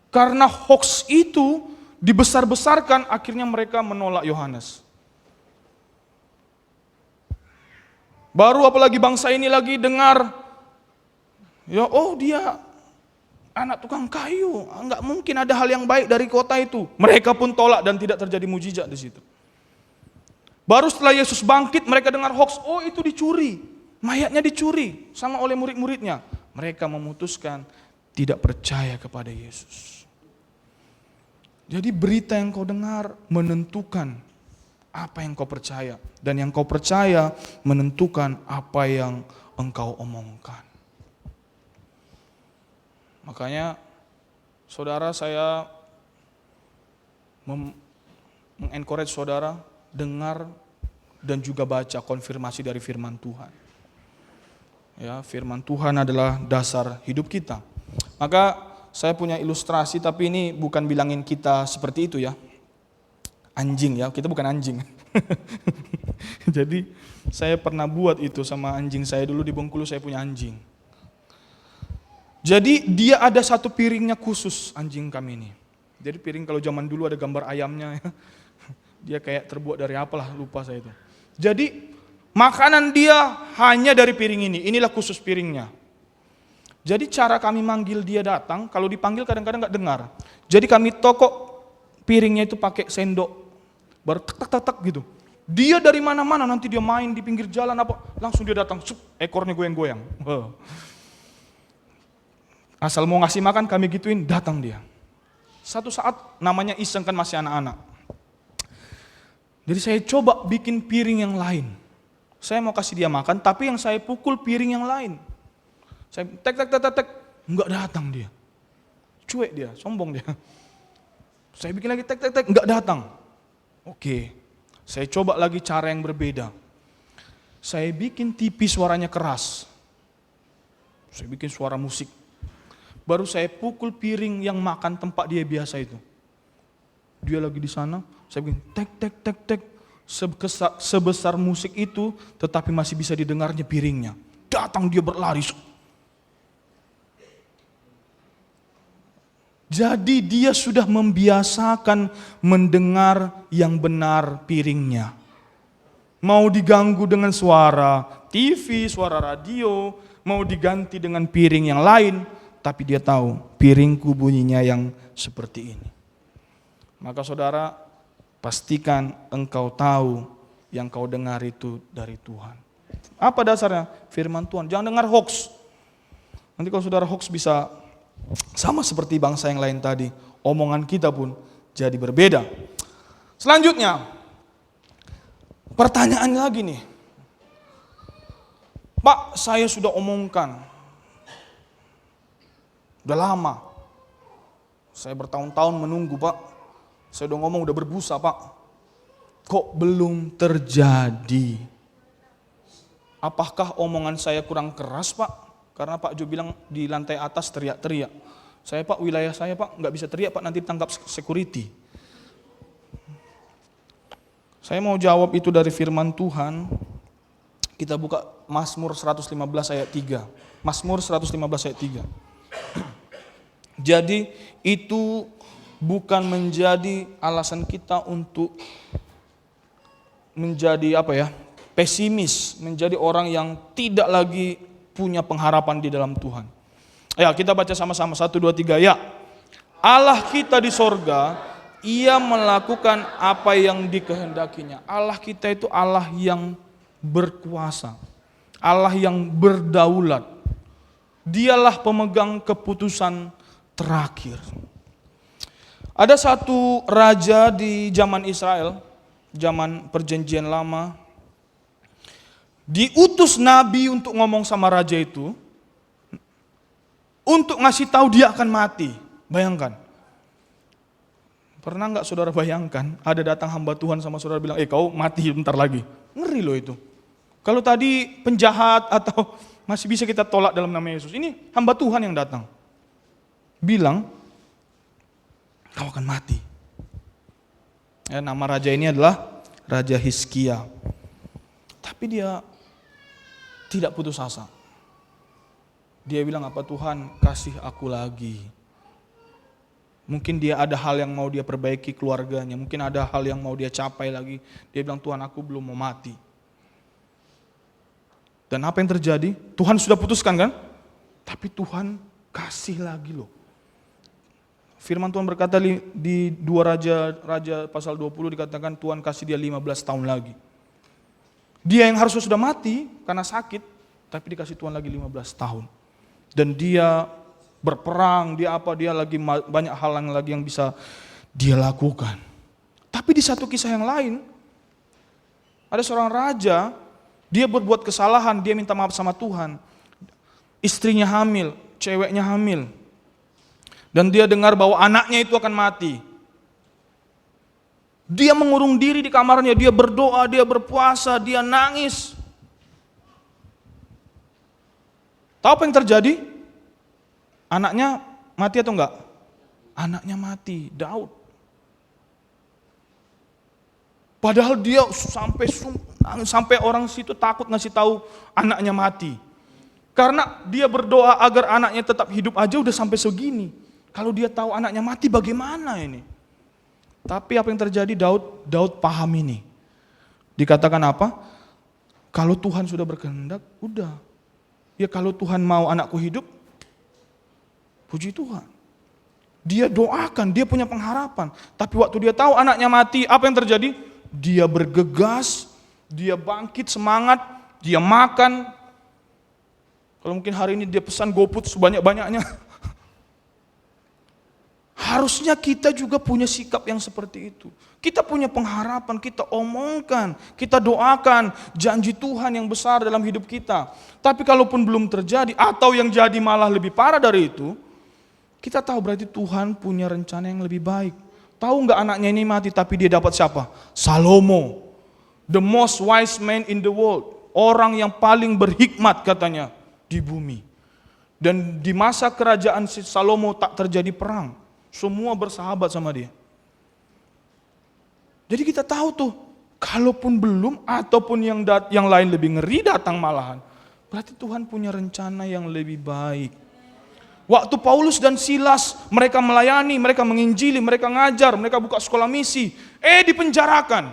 Karena hoax itu dibesar-besarkan, akhirnya mereka menolak Yohanes. Baru apalagi bangsa ini lagi dengar, ya dia anak tukang kayu, enggak mungkin ada hal yang baik dari kota itu. Mereka pun tolak dan tidak terjadi mujizat di situ. Baru setelah Yesus bangkit, mereka dengar hoax, itu dicuri. Mayatnya dicuri sama oleh murid-muridnya. Mereka memutuskan tidak percaya kepada Yesus. Jadi berita yang kau dengar menentukan apa yang kau percaya. Dan yang kau percaya menentukan apa yang engkau omongkan. Makanya saudara, saya mengencourage saudara dengar dan juga baca konfirmasi dari firman Tuhan. Ya, firman Tuhan adalah dasar hidup kita. Maka saya punya ilustrasi, tapi ini bukan bilangin kita seperti itu ya. Anjing ya, kita bukan anjing. Jadi saya pernah buat itu sama anjing saya dulu di Bengkulu, saya punya anjing. Jadi dia ada satu piringnya khusus anjing kami ini. Jadi piring kalau zaman dulu ada gambar ayamnya ya. Dia kayak terbuat dari apalah, lupa saya itu. Jadi makanan dia hanya dari piring ini. Inilah khusus piringnya. Jadi cara kami manggil dia datang, kalau dipanggil kadang-kadang gak dengar. Jadi kami tokok piringnya itu pakai sendok. Baru tek gitu. Dia dari mana-mana, nanti dia main di pinggir jalan apa, langsung dia datang, ekornya goyang-goyang. Asal mau ngasih makan kami gituin, datang dia. Satu saat namanya iseng kan masih anak-anak. Jadi saya coba bikin piring yang lain. Saya mau kasih dia makan, tapi yang saya pukul piring yang lain. Saya tek, enggak datang dia. Cuek dia, sombong dia. Saya bikin lagi tek, enggak datang. Oke, saya coba lagi cara yang berbeda. Saya bikin TV suaranya keras. Saya bikin suara musik. Baru saya pukul piring yang makan tempat dia biasa itu. Dia lagi di sana, saya bikin tek. Sebesar musik itu, tetapi masih bisa didengarnya piringnya. Datang dia berlari. Jadi dia sudah membiasakan mendengar yang benar piringnya. Mau diganggu dengan suara TV, suara radio, mau diganti dengan piring yang lain, tapi dia tahu piringku bunyinya yang seperti ini. Maka saudara, pastikan engkau tahu yang kau dengar itu dari Tuhan. Apa dasarnya? Firman Tuhan. Jangan dengar hoax. Nanti kalau saudara hoax bisa sama seperti bangsa yang lain tadi, omongan kita pun jadi berbeda. Selanjutnya, pertanyaan lagi nih. Pak, saya sudah omongkan. Udah lama. Saya bertahun-tahun menunggu, Pak. Saya udah ngomong, udah berbusa, Pak. Kok belum terjadi? Apakah omongan saya kurang keras, Pak? Karena Pak Jo bilang di lantai atas teriak-teriak. Saya, Pak, wilayah saya, Pak, nggak bisa teriak, Pak, nanti ditangkap security. Saya mau jawab itu dari firman Tuhan. Kita buka Mazmur 115 ayat 3. Mazmur 115 ayat 3. Jadi itu bukan menjadi alasan kita untuk menjadi pesimis, menjadi orang yang tidak lagi punya pengharapan di dalam Tuhan. Ya, kita baca sama-sama 1, 2, 3 ya. Allah kita di sorga, Ia melakukan apa yang dikehendakinya. Allah kita itu Allah yang berkuasa, Allah yang berdaulat. Dialah pemegang keputusan terakhir. Ada satu raja di zaman Israel, zaman perjanjian lama, diutus nabi untuk ngomong sama raja itu, untuk ngasih tahu dia akan mati. Bayangkan. Pernah nggak saudara bayangkan, ada datang hamba Tuhan sama saudara bilang, kau mati bentar lagi. Ngeri loh itu. Kalau tadi penjahat atau masih bisa kita tolak dalam nama Yesus, ini hamba Tuhan yang datang. Bilang, kau akan mati. Ya, nama raja ini adalah Raja Hizkia. Tapi dia tidak putus asa. Dia bilang, apa Tuhan, kasih aku lagi. Mungkin dia ada hal yang mau dia perbaiki keluarganya. Mungkin ada hal yang mau dia capai lagi. Dia bilang, Tuhan, aku belum mau mati. Dan apa yang terjadi? Tuhan sudah putuskan kan? Tapi Tuhan kasih lagi loh. Firman Tuhan berkata di 2 Raja pasal 20 dikatakan Tuhan kasih dia 15 tahun lagi. Dia yang harusnya sudah mati karena sakit, Tapi dikasih Tuhan lagi 15 tahun. Dan dia berperang, dia lagi banyak hal yang lagi yang bisa dia lakukan. Tapi di satu kisah yang lain, ada seorang raja, dia berbuat kesalahan, dia minta maaf sama Tuhan. Istrinya hamil, ceweknya hamil. Dan dia dengar bahwa anaknya itu akan mati. Dia mengurung diri di kamarnya, dia berdoa, dia berpuasa, dia nangis. Tahu apa yang terjadi? Anaknya mati atau enggak? Anaknya mati, Daud. Padahal dia sampai orang situ takut ngasih tahu anaknya mati. Karena dia berdoa agar anaknya tetap hidup aja udah sampai segini. Kalau dia tahu anaknya mati bagaimana ini? Tapi apa yang terjadi? Daud paham ini. Dikatakan apa? Kalau Tuhan sudah berkehendak, udah. Ya kalau Tuhan mau anakku hidup, puji Tuhan. Dia doakan, dia punya pengharapan. Tapi waktu dia tahu anaknya mati, apa yang terjadi? Dia bergegas, dia bangkit semangat, dia makan. Kalau mungkin hari ini dia pesan GoFood sebanyak-banyaknya. Harusnya kita juga punya sikap yang seperti itu. Kita punya pengharapan, kita omongkan, kita doakan janji Tuhan yang besar dalam hidup kita. Tapi kalaupun belum terjadi atau yang jadi malah lebih parah dari itu, kita tahu berarti Tuhan punya rencana yang lebih baik. Tahu nggak anaknya ini mati tapi dia dapat siapa? Salomo. The most wise man in the world. Orang yang paling berhikmat katanya di bumi. Dan di masa kerajaan Salomo tak terjadi perang. Semua bersahabat sama dia. Jadi kita tahu tuh, kalaupun belum ataupun yang lain lebih ngeri datang malahan, berarti Tuhan punya rencana yang lebih baik. Waktu Paulus dan Silas, mereka melayani, mereka menginjili, mereka ngajar, mereka buka sekolah misi, dipenjarakan.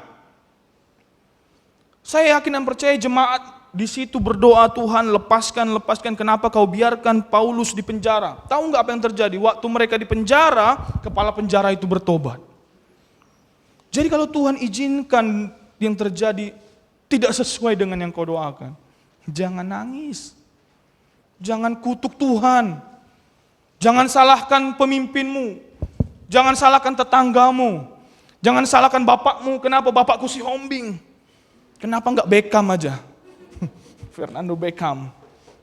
Saya yakin dan percaya jemaat di situ berdoa, Tuhan lepaskan, kenapa kau biarkan Paulus di penjara? Tahu nggak apa yang terjadi? Waktu mereka di penjara, kepala penjara itu bertobat. Jadi kalau Tuhan izinkan yang terjadi tidak sesuai dengan yang kau doakan, jangan nangis. Jangan kutuk Tuhan. Jangan salahkan pemimpinmu. Jangan salahkan tetanggamu. Jangan salahkan bapakmu. Kenapa bapakku si Hombing? Kenapa enggak Beckham aja? Fernando Beckham.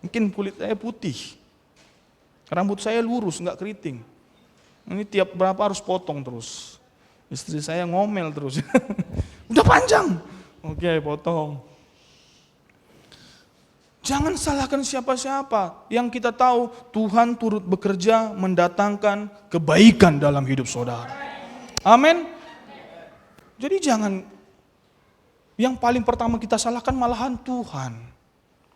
Mungkin kulit saya putih. Rambut saya lurus, enggak keriting. Ini tiap berapa harus potong terus. Istri saya ngomel terus. Udah panjang. Oke, potong. Jangan salahkan siapa-siapa. Yang kita tahu Tuhan turut bekerja mendatangkan kebaikan dalam hidup saudara. Amin. Jadi jangan yang paling pertama kita salahkan malahan Tuhan.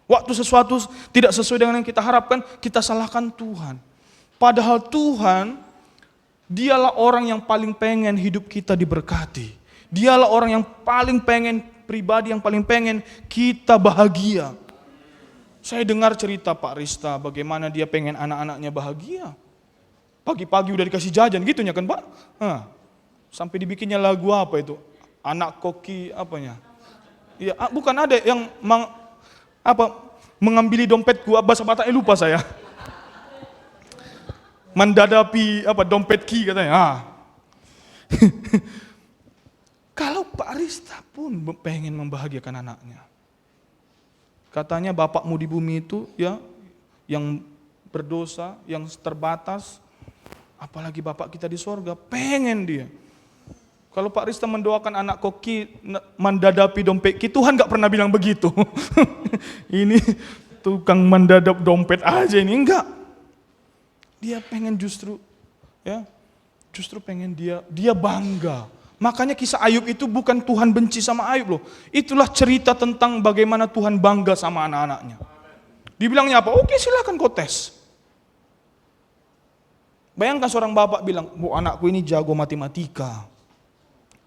Waktu sesuatu tidak sesuai dengan yang kita harapkan, kita salahkan Tuhan. Padahal Tuhan, Dialah orang yang paling pengen hidup kita diberkati. Dialah orang yang paling pengen, pribadi yang paling pengen kita bahagia. Saya dengar cerita Pak Rista bagaimana dia pengen anak-anaknya bahagia. Pagi-pagi udah dikasih jajan gitunya kan Pak? Sampai dibikinnya lagu apa itu? Anak koki apanya? Ya, bukan ada yang mengambili dompetku, bahasa Bataknya lupa saya. Mendadapi dompet ki katanya. Kalau Pak Rista pun pengen membahagiakan anaknya. Katanya bapakmu di bumi itu ya yang berdosa, yang terbatas, apalagi bapak kita di sorga, pengen dia. Kalau Pak Rista mendoakan anak koki mendadapi dompet ki, Tuhan gak pernah bilang begitu. Ini tukang mendadap dompet aja ini, enggak. Dia pengen justru pengen dia bangga. Makanya kisah Ayub itu bukan Tuhan benci sama Ayub loh. Itulah cerita tentang bagaimana Tuhan bangga sama anak-anaknya. Dibilangnya apa? Oke, silakan kau tes. Bayangkan seorang bapak bilang, "Bu, anakku ini jago matematika.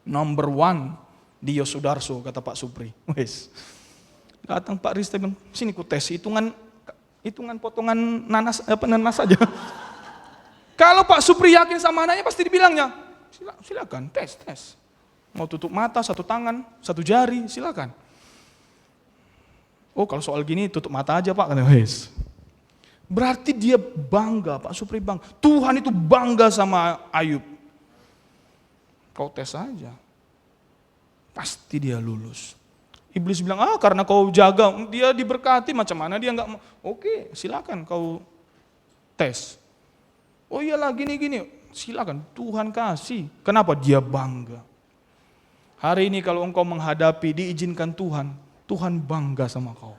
Number 1 di Yosudarso," kata Pak Supri. Wes. Datang Pak Rista bilang, "Sini ku tes hitungan potongan nanas saja." Kalau Pak Supri yakin sama anaknya pasti dibilangnya, silakan tes. Mau tutup mata, 1 tangan, 1 jari, silakan. Oh kalau soal gini tutup mata aja Pak, kata Wes. Berarti dia bangga, Pak Supri bangga. Tuhan itu bangga sama Ayub. Kau tes aja, pasti dia lulus. Iblis bilang, karena kau jaga, dia diberkati, macam mana dia enggak mau. Oke, silakan kau tes. Oh iyalah gini, silakan, Tuhan kasih. Kenapa? Dia bangga. Hari ini kalau engkau menghadapi, diizinkan Tuhan, Tuhan bangga sama kau.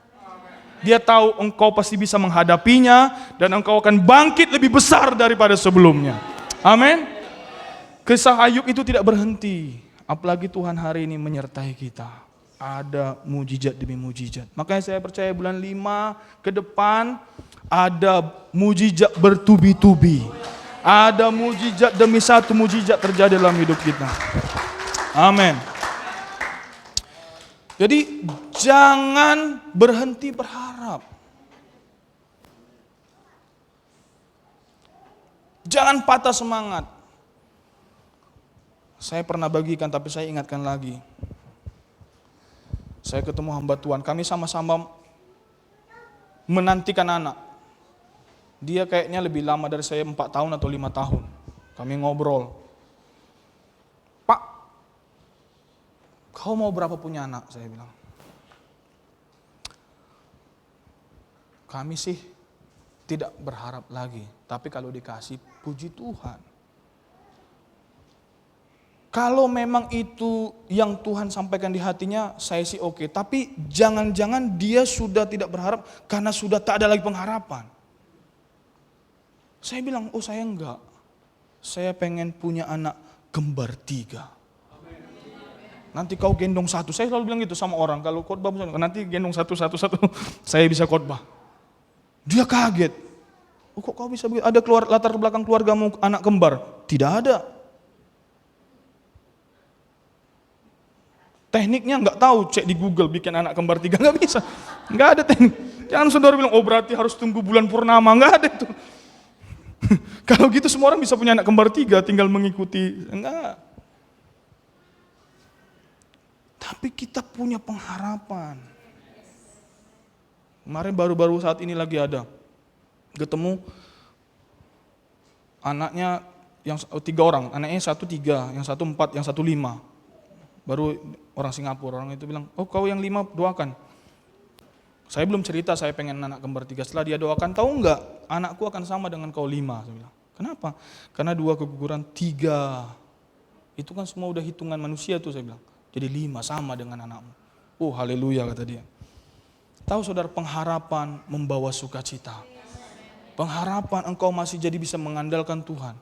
Dia tahu engkau pasti bisa menghadapinya, dan engkau akan bangkit lebih besar daripada sebelumnya. Amin. Kisah Ayub itu tidak berhenti. Apalagi Tuhan hari ini menyertai kita. Ada mujizat demi mujizat. Makanya saya percaya bulan 5 ke depan ada mujizat bertubi-tubi. Ada mujizat demi satu mujizat terjadi dalam hidup kita. Amin. Jadi jangan berhenti berharap. Jangan patah semangat. Saya pernah bagikan tapi saya ingatkan lagi. Saya ketemu hamba Tuhan, kami sama-sama menantikan anak. Dia kayaknya lebih lama dari saya 4 tahun atau 5 tahun. Kami ngobrol. Pak, kau mau berapa punya anak? Saya bilang. Kami sih tidak berharap lagi. Tapi kalau dikasih, puji Tuhan. Kalau memang itu yang Tuhan sampaikan di hatinya, saya sih oke. Tapi jangan-jangan dia sudah tidak berharap karena sudah tak ada lagi pengharapan. Saya bilang, saya enggak. Saya pengen punya anak kembar 3. Nanti kau gendong 1. Saya selalu bilang gitu sama orang. Kalau khotbah, nanti gendong 1. Saya bisa khotbah. Dia kaget. Kok kau bisa begitu? Ada latar belakang keluargamu anak kembar? Tidak ada. Tekniknya nggak tahu, cek di Google bikin anak kembar 3, nggak bisa. Nggak ada teknik. Jangan saudara bilang, berarti harus tunggu bulan purnama. Nggak ada itu. Kalau gitu semua orang bisa punya anak kembar 3, tinggal mengikuti. Enggak. Tapi kita punya pengharapan. Kemarin baru-baru saat ini lagi ada. Ketemu anaknya yang 3 orang. Anaknya 1 3, yang 1 4, yang 1 5. Baru orang Singapura, orang itu bilang, kau yang 5 doakan. Saya belum cerita saya pengen anak kembar 3. Setelah dia doakan, tahu enggak, anakku akan sama dengan kau 5. Saya bilang, kenapa? Karena 2 keguguran 3. Itu kan semua udah hitungan manusia tuh, saya bilang. Jadi 5 sama dengan anakmu. Haleluya kata dia. Tahu saudara, pengharapan membawa sukacita. Pengharapan engkau masih jadi bisa mengandalkan Tuhan.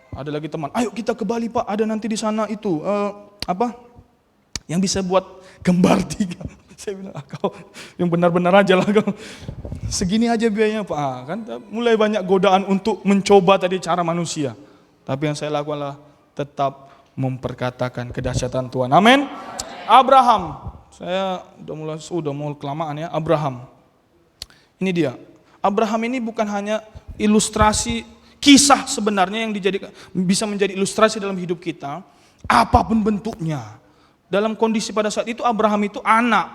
Ada lagi teman, ayo kita ke Bali Pak, ada nanti di sana itu, yang bisa buat kembar 3. Saya bilang, kau yang benar-benar aja lah kau. Segini aja biayanya Pak. Kan mulai banyak godaan untuk mencoba tadi cara manusia. Tapi yang saya lakukan adalah tetap memperkatakan kedahsyatan Tuhan. Amin. Abraham, saya udah mulai kelamaan ya, Abraham. Ini dia. Abraham ini bukan hanya ilustrasi kisah sebenarnya yang bisa menjadi ilustrasi dalam hidup kita, apapun bentuknya. Dalam kondisi pada saat itu Abraham itu anak.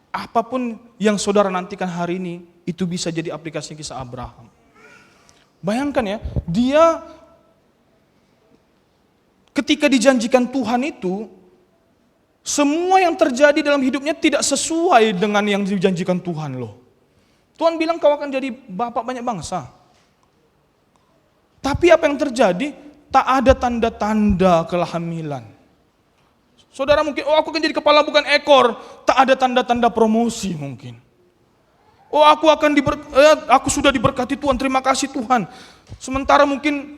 Apapun yang saudara nantikan hari ini, itu bisa jadi aplikasi kisah Abraham. Bayangkan ya, dia ketika dijanjikan Tuhan itu, semua yang terjadi dalam hidupnya tidak sesuai dengan yang dijanjikan Tuhan loh. Tuhan bilang kau akan jadi bapak banyak bangsa. Tapi apa yang terjadi? Tak ada tanda-tanda kehamilan. Saudara mungkin, aku akan jadi kepala bukan ekor. Tak ada tanda-tanda promosi mungkin. Aku sudah diberkati Tuhan, terima kasih Tuhan. Sementara mungkin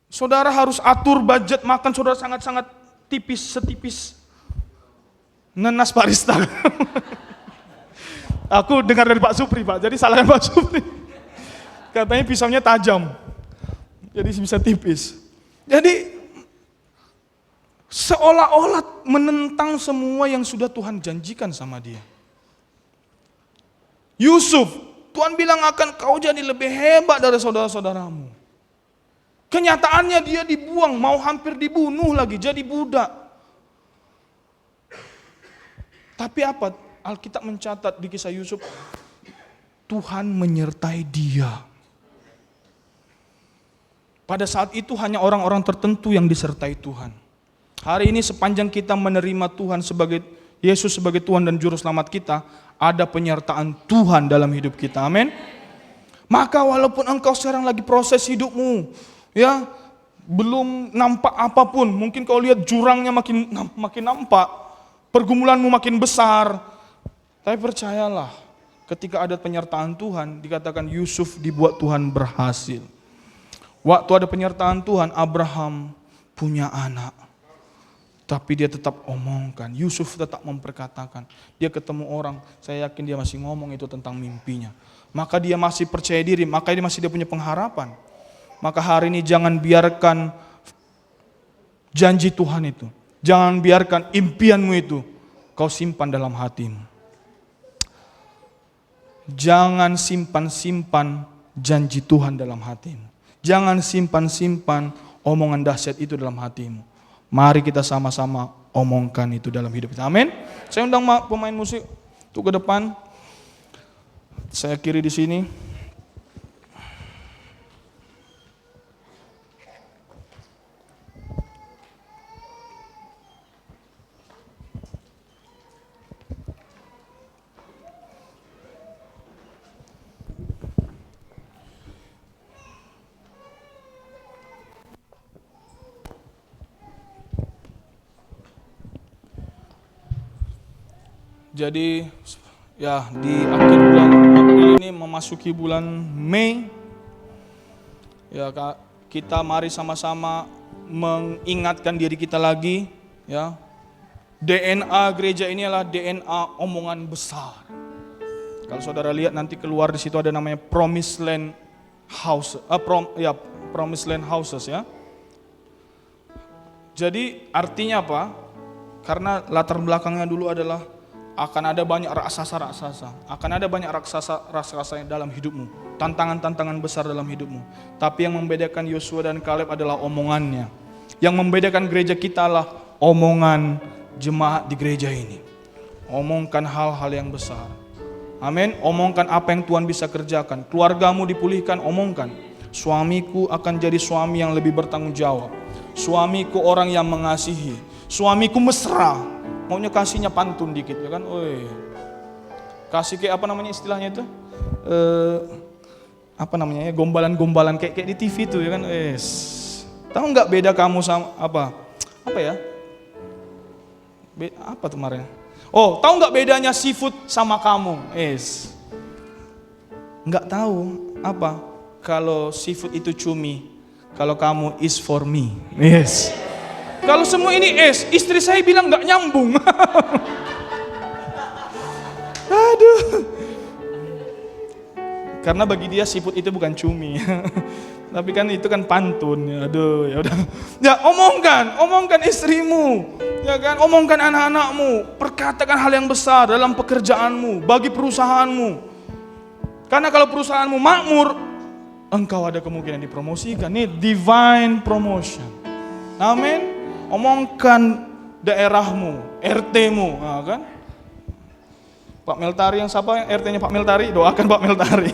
saudara harus atur budget makan saudara sangat-sangat setipis nenas barista. Aku dengar dari Pak Supri Pak, jadi salahkan Pak Supri. Katanya pisaunya tajam, jadi bisa tipis. Jadi seolah-olah menentang semua yang sudah Tuhan janjikan sama dia. Yusuf, Tuhan bilang akan kau jadi lebih hebat dari saudara-saudaramu. Kenyataannya dia dibuang, mau hampir dibunuh lagi, jadi budak. Tapi apa? Alkitab mencatat di kisah Yusuf, Tuhan menyertai dia. Pada saat itu hanya orang-orang tertentu yang disertai Tuhan. Hari ini sepanjang kita menerima Tuhan sebagai Yesus sebagai Tuhan dan Juru Selamat kita, ada penyertaan Tuhan dalam hidup kita. Amin. Maka walaupun engkau sekarang lagi proses hidupmu, ya, belum nampak apapun, mungkin kau lihat jurangnya makin nampak, pergumulanmu makin besar, tapi percayalah, ketika ada penyertaan Tuhan, dikatakan Yusuf dibuat Tuhan berhasil. Waktu ada penyertaan Tuhan, Abraham punya anak. Tapi dia tetap omongkan, Yusuf tetap memperkatakan. Dia ketemu orang, saya yakin dia masih ngomong itu tentang mimpinya. Maka dia masih percaya diri, maka dia punya pengharapan. Maka hari ini jangan biarkan janji Tuhan itu, jangan biarkan impianmu itu kau simpan dalam hatimu. Jangan simpan-simpan janji Tuhan dalam hatimu. Jangan simpan-simpan omongan dahsyat itu dalam hatimu. Mari kita sama-sama omongkan itu dalam hidup kita. Amin. Saya undang pemain musik untuk ke depan. Saya kiri di sini. Jadi ya di akhir bulan April ini memasuki bulan Mei, ya kita mari sama-sama mengingatkan diri kita lagi, ya, DNA gereja ini adalah DNA omongan besar. Kalau saudara lihat nanti keluar di situ ada namanya Promised Land House, Promised Land Houses, ya. Jadi artinya apa? Karena latar belakangnya dulu adalah akan ada banyak raksasa-raksasa, akan ada banyak raksasa-raksasa dalam hidupmu, tantangan-tantangan besar dalam hidupmu. Tapi yang membedakan Yosua dan Kaleb adalah omongannya. Yang membedakan gereja kita adalah omongan jemaat di gereja ini. Omongkan hal-hal yang besar. Amin. Omongkan apa yang Tuhan bisa kerjakan. Keluargamu dipulihkan, omongkan. Suamiku akan jadi suami yang lebih bertanggung jawab. Suamiku orang yang mengasihi. Suamiku mesra. Maunya kasihnya pantun dikit, ya kan? Kasih kayak apa namanya istilahnya itu? Apa namanya ya? Gombalan-gombalan kayak di TV tuh, ya kan? Tahu nggak beda kamu sama apa? Apa ya? Apa kemarin? Oh, tahu nggak bedanya seafood sama kamu? Nggak tahu apa? Kalau seafood itu cumi, kalau kamu is for me. Yes. Kalau semua ini istri saya bilang nggak nyambung. Aduh. Karena bagi dia seafood itu bukan cumi. Tapi kan itu kan pantun. Aduh, ya udah. Ya omongkan istrimu. Ya kan, omongkan anak-anakmu. Perkatakan hal yang besar dalam pekerjaanmu, bagi perusahaanmu. Karena kalau perusahaanmu makmur, engkau ada kemungkinan dipromosikan. Ini divine promotion. Amin. Omongkan daerahmu, RT-mu, nah, kan? Pak Meltari yang siapa yang RT-nya Pak Meltari? Doakan Pak Meltari.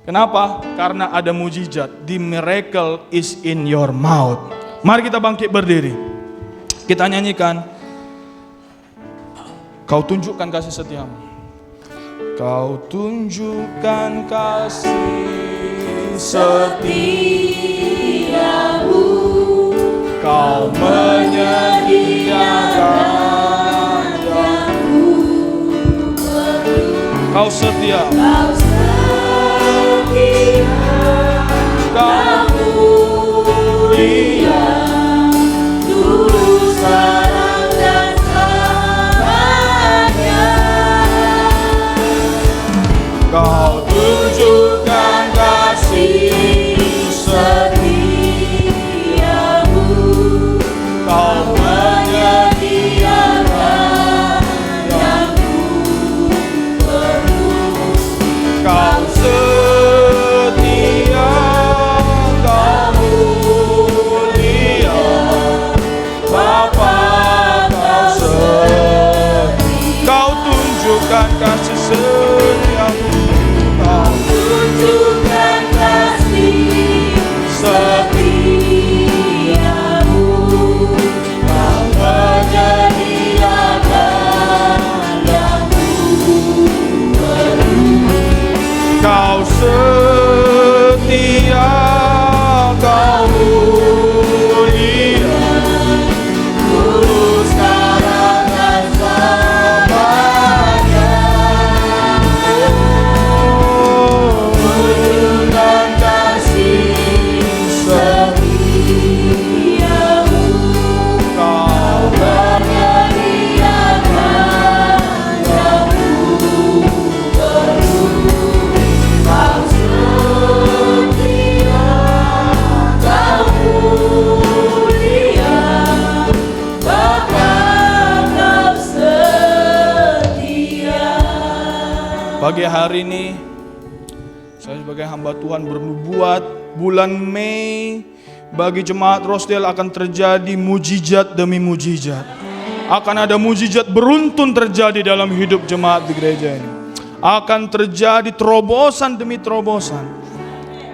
Kenapa? Karena ada mujizat. The miracle is in your mouth. Mari kita bangkit berdiri. Kita nyanyikan. Kau tunjukkan kasih setiamu. Kau tunjukkan kasih setiamu. Kau menyediakan yang ku perlu. Kau setia. Kau setia. Kau mulia. Tulus sekarang dan selamanya. Kau tunjukkan kasih setia. Kau menyediakan yang ku perlu. Kau setia, kau Pagi hari ini saya sebagai hamba Tuhan bernubuat bulan Mei bagi jemaat Rosedale akan terjadi mujizat demi mujizat. Akan ada mujizat beruntun terjadi dalam hidup jemaat di gereja ini. Akan terjadi terobosan demi terobosan.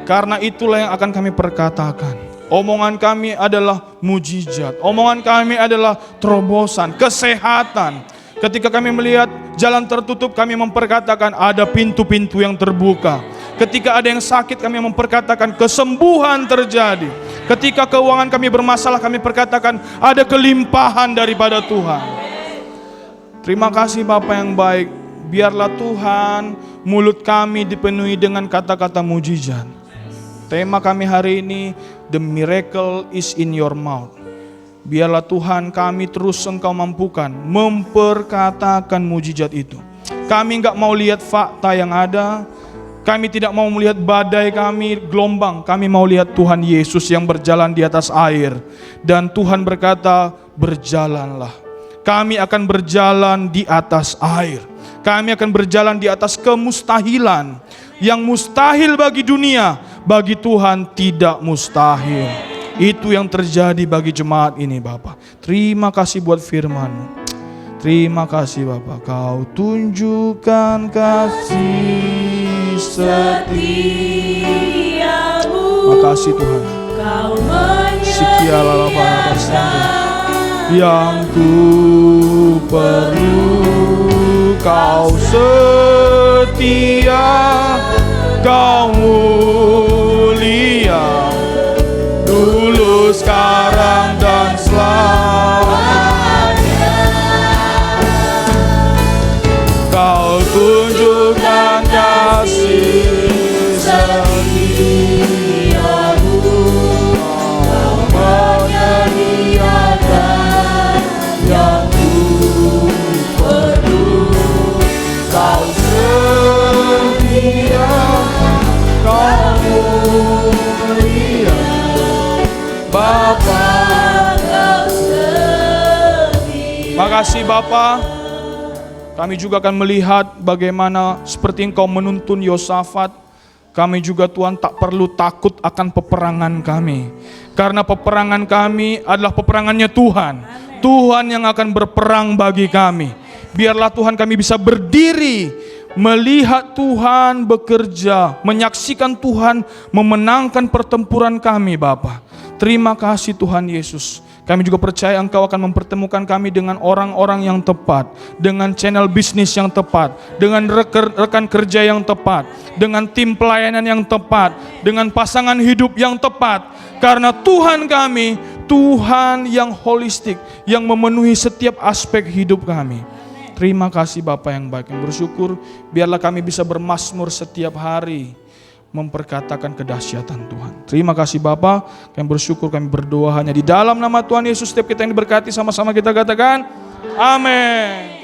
Karena itulah yang akan kami perkatakan. Omongan kami adalah mujizat. Omongan kami adalah terobosan, kesehatan. Ketika kami melihat jalan tertutup, kami memperkatakan ada pintu-pintu yang terbuka. Ketika ada yang sakit, kami memperkatakan kesembuhan terjadi. Ketika keuangan kami bermasalah, kami perkatakan ada kelimpahan daripada Tuhan. Terima kasih Bapa yang baik. Biarlah Tuhan mulut kami dipenuhi dengan kata-kata mujizat. Tema kami hari ini, The Miracle is in your mouth. Biarlah Tuhan kami terus Engkau mampukan memperkatakan mujizat itu. Kami enggak mau lihat fakta yang ada. Kami tidak mau melihat badai kami, gelombang. Kami mau lihat Tuhan Yesus yang berjalan di atas air. Dan Tuhan berkata, berjalanlah. Kami akan berjalan di atas air. Kami akan berjalan di atas kemustahilan. Yang mustahil bagi dunia, bagi Tuhan tidak mustahil. Itu yang terjadi bagi jemaat ini Bapak. Terima kasih buat firman-Mu. Terima kasih Bapak. Kau tunjukkan kasih setiamu. Makasih Tuhan. Kau menyediakan yang ku perlu. Kau setia, Kau mulia. Dulu, sekarang, dan selamanya. Kau tunjukkan kasih setiamu. Kau menyediakan yang ku perlu. Kau setia, Kau mulia. Bapa, makasih Bapa. Kami juga akan melihat bagaimana seperti Engkau menuntun Yosafat. Kami juga Tuhan tak perlu takut akan peperangan kami. Karena peperangan kami adalah peperangannya Tuhan. Tuhan yang akan berperang bagi kami. Biarlah Tuhan kami bisa berdiri, melihat Tuhan bekerja, menyaksikan Tuhan memenangkan pertempuran kami Bapa. Terima kasih Tuhan Yesus. Kami juga percaya Engkau akan mempertemukan kami dengan orang-orang yang tepat, dengan channel bisnis yang tepat, dengan rekan kerja yang tepat, dengan tim pelayanan yang tepat, dengan pasangan hidup yang tepat. Karena Tuhan kami, Tuhan yang holistik, yang memenuhi setiap aspek hidup kami. Terima kasih Bapa yang baik, yang bersyukur. Biarlah kami bisa bermazmur setiap hari, memperkatakan kedahsyatan Tuhan. Terima kasih Bapa, kami bersyukur, kami berdoa hanya di dalam nama Tuhan Yesus. Setiap kita yang diberkati sama-sama kita katakan amin.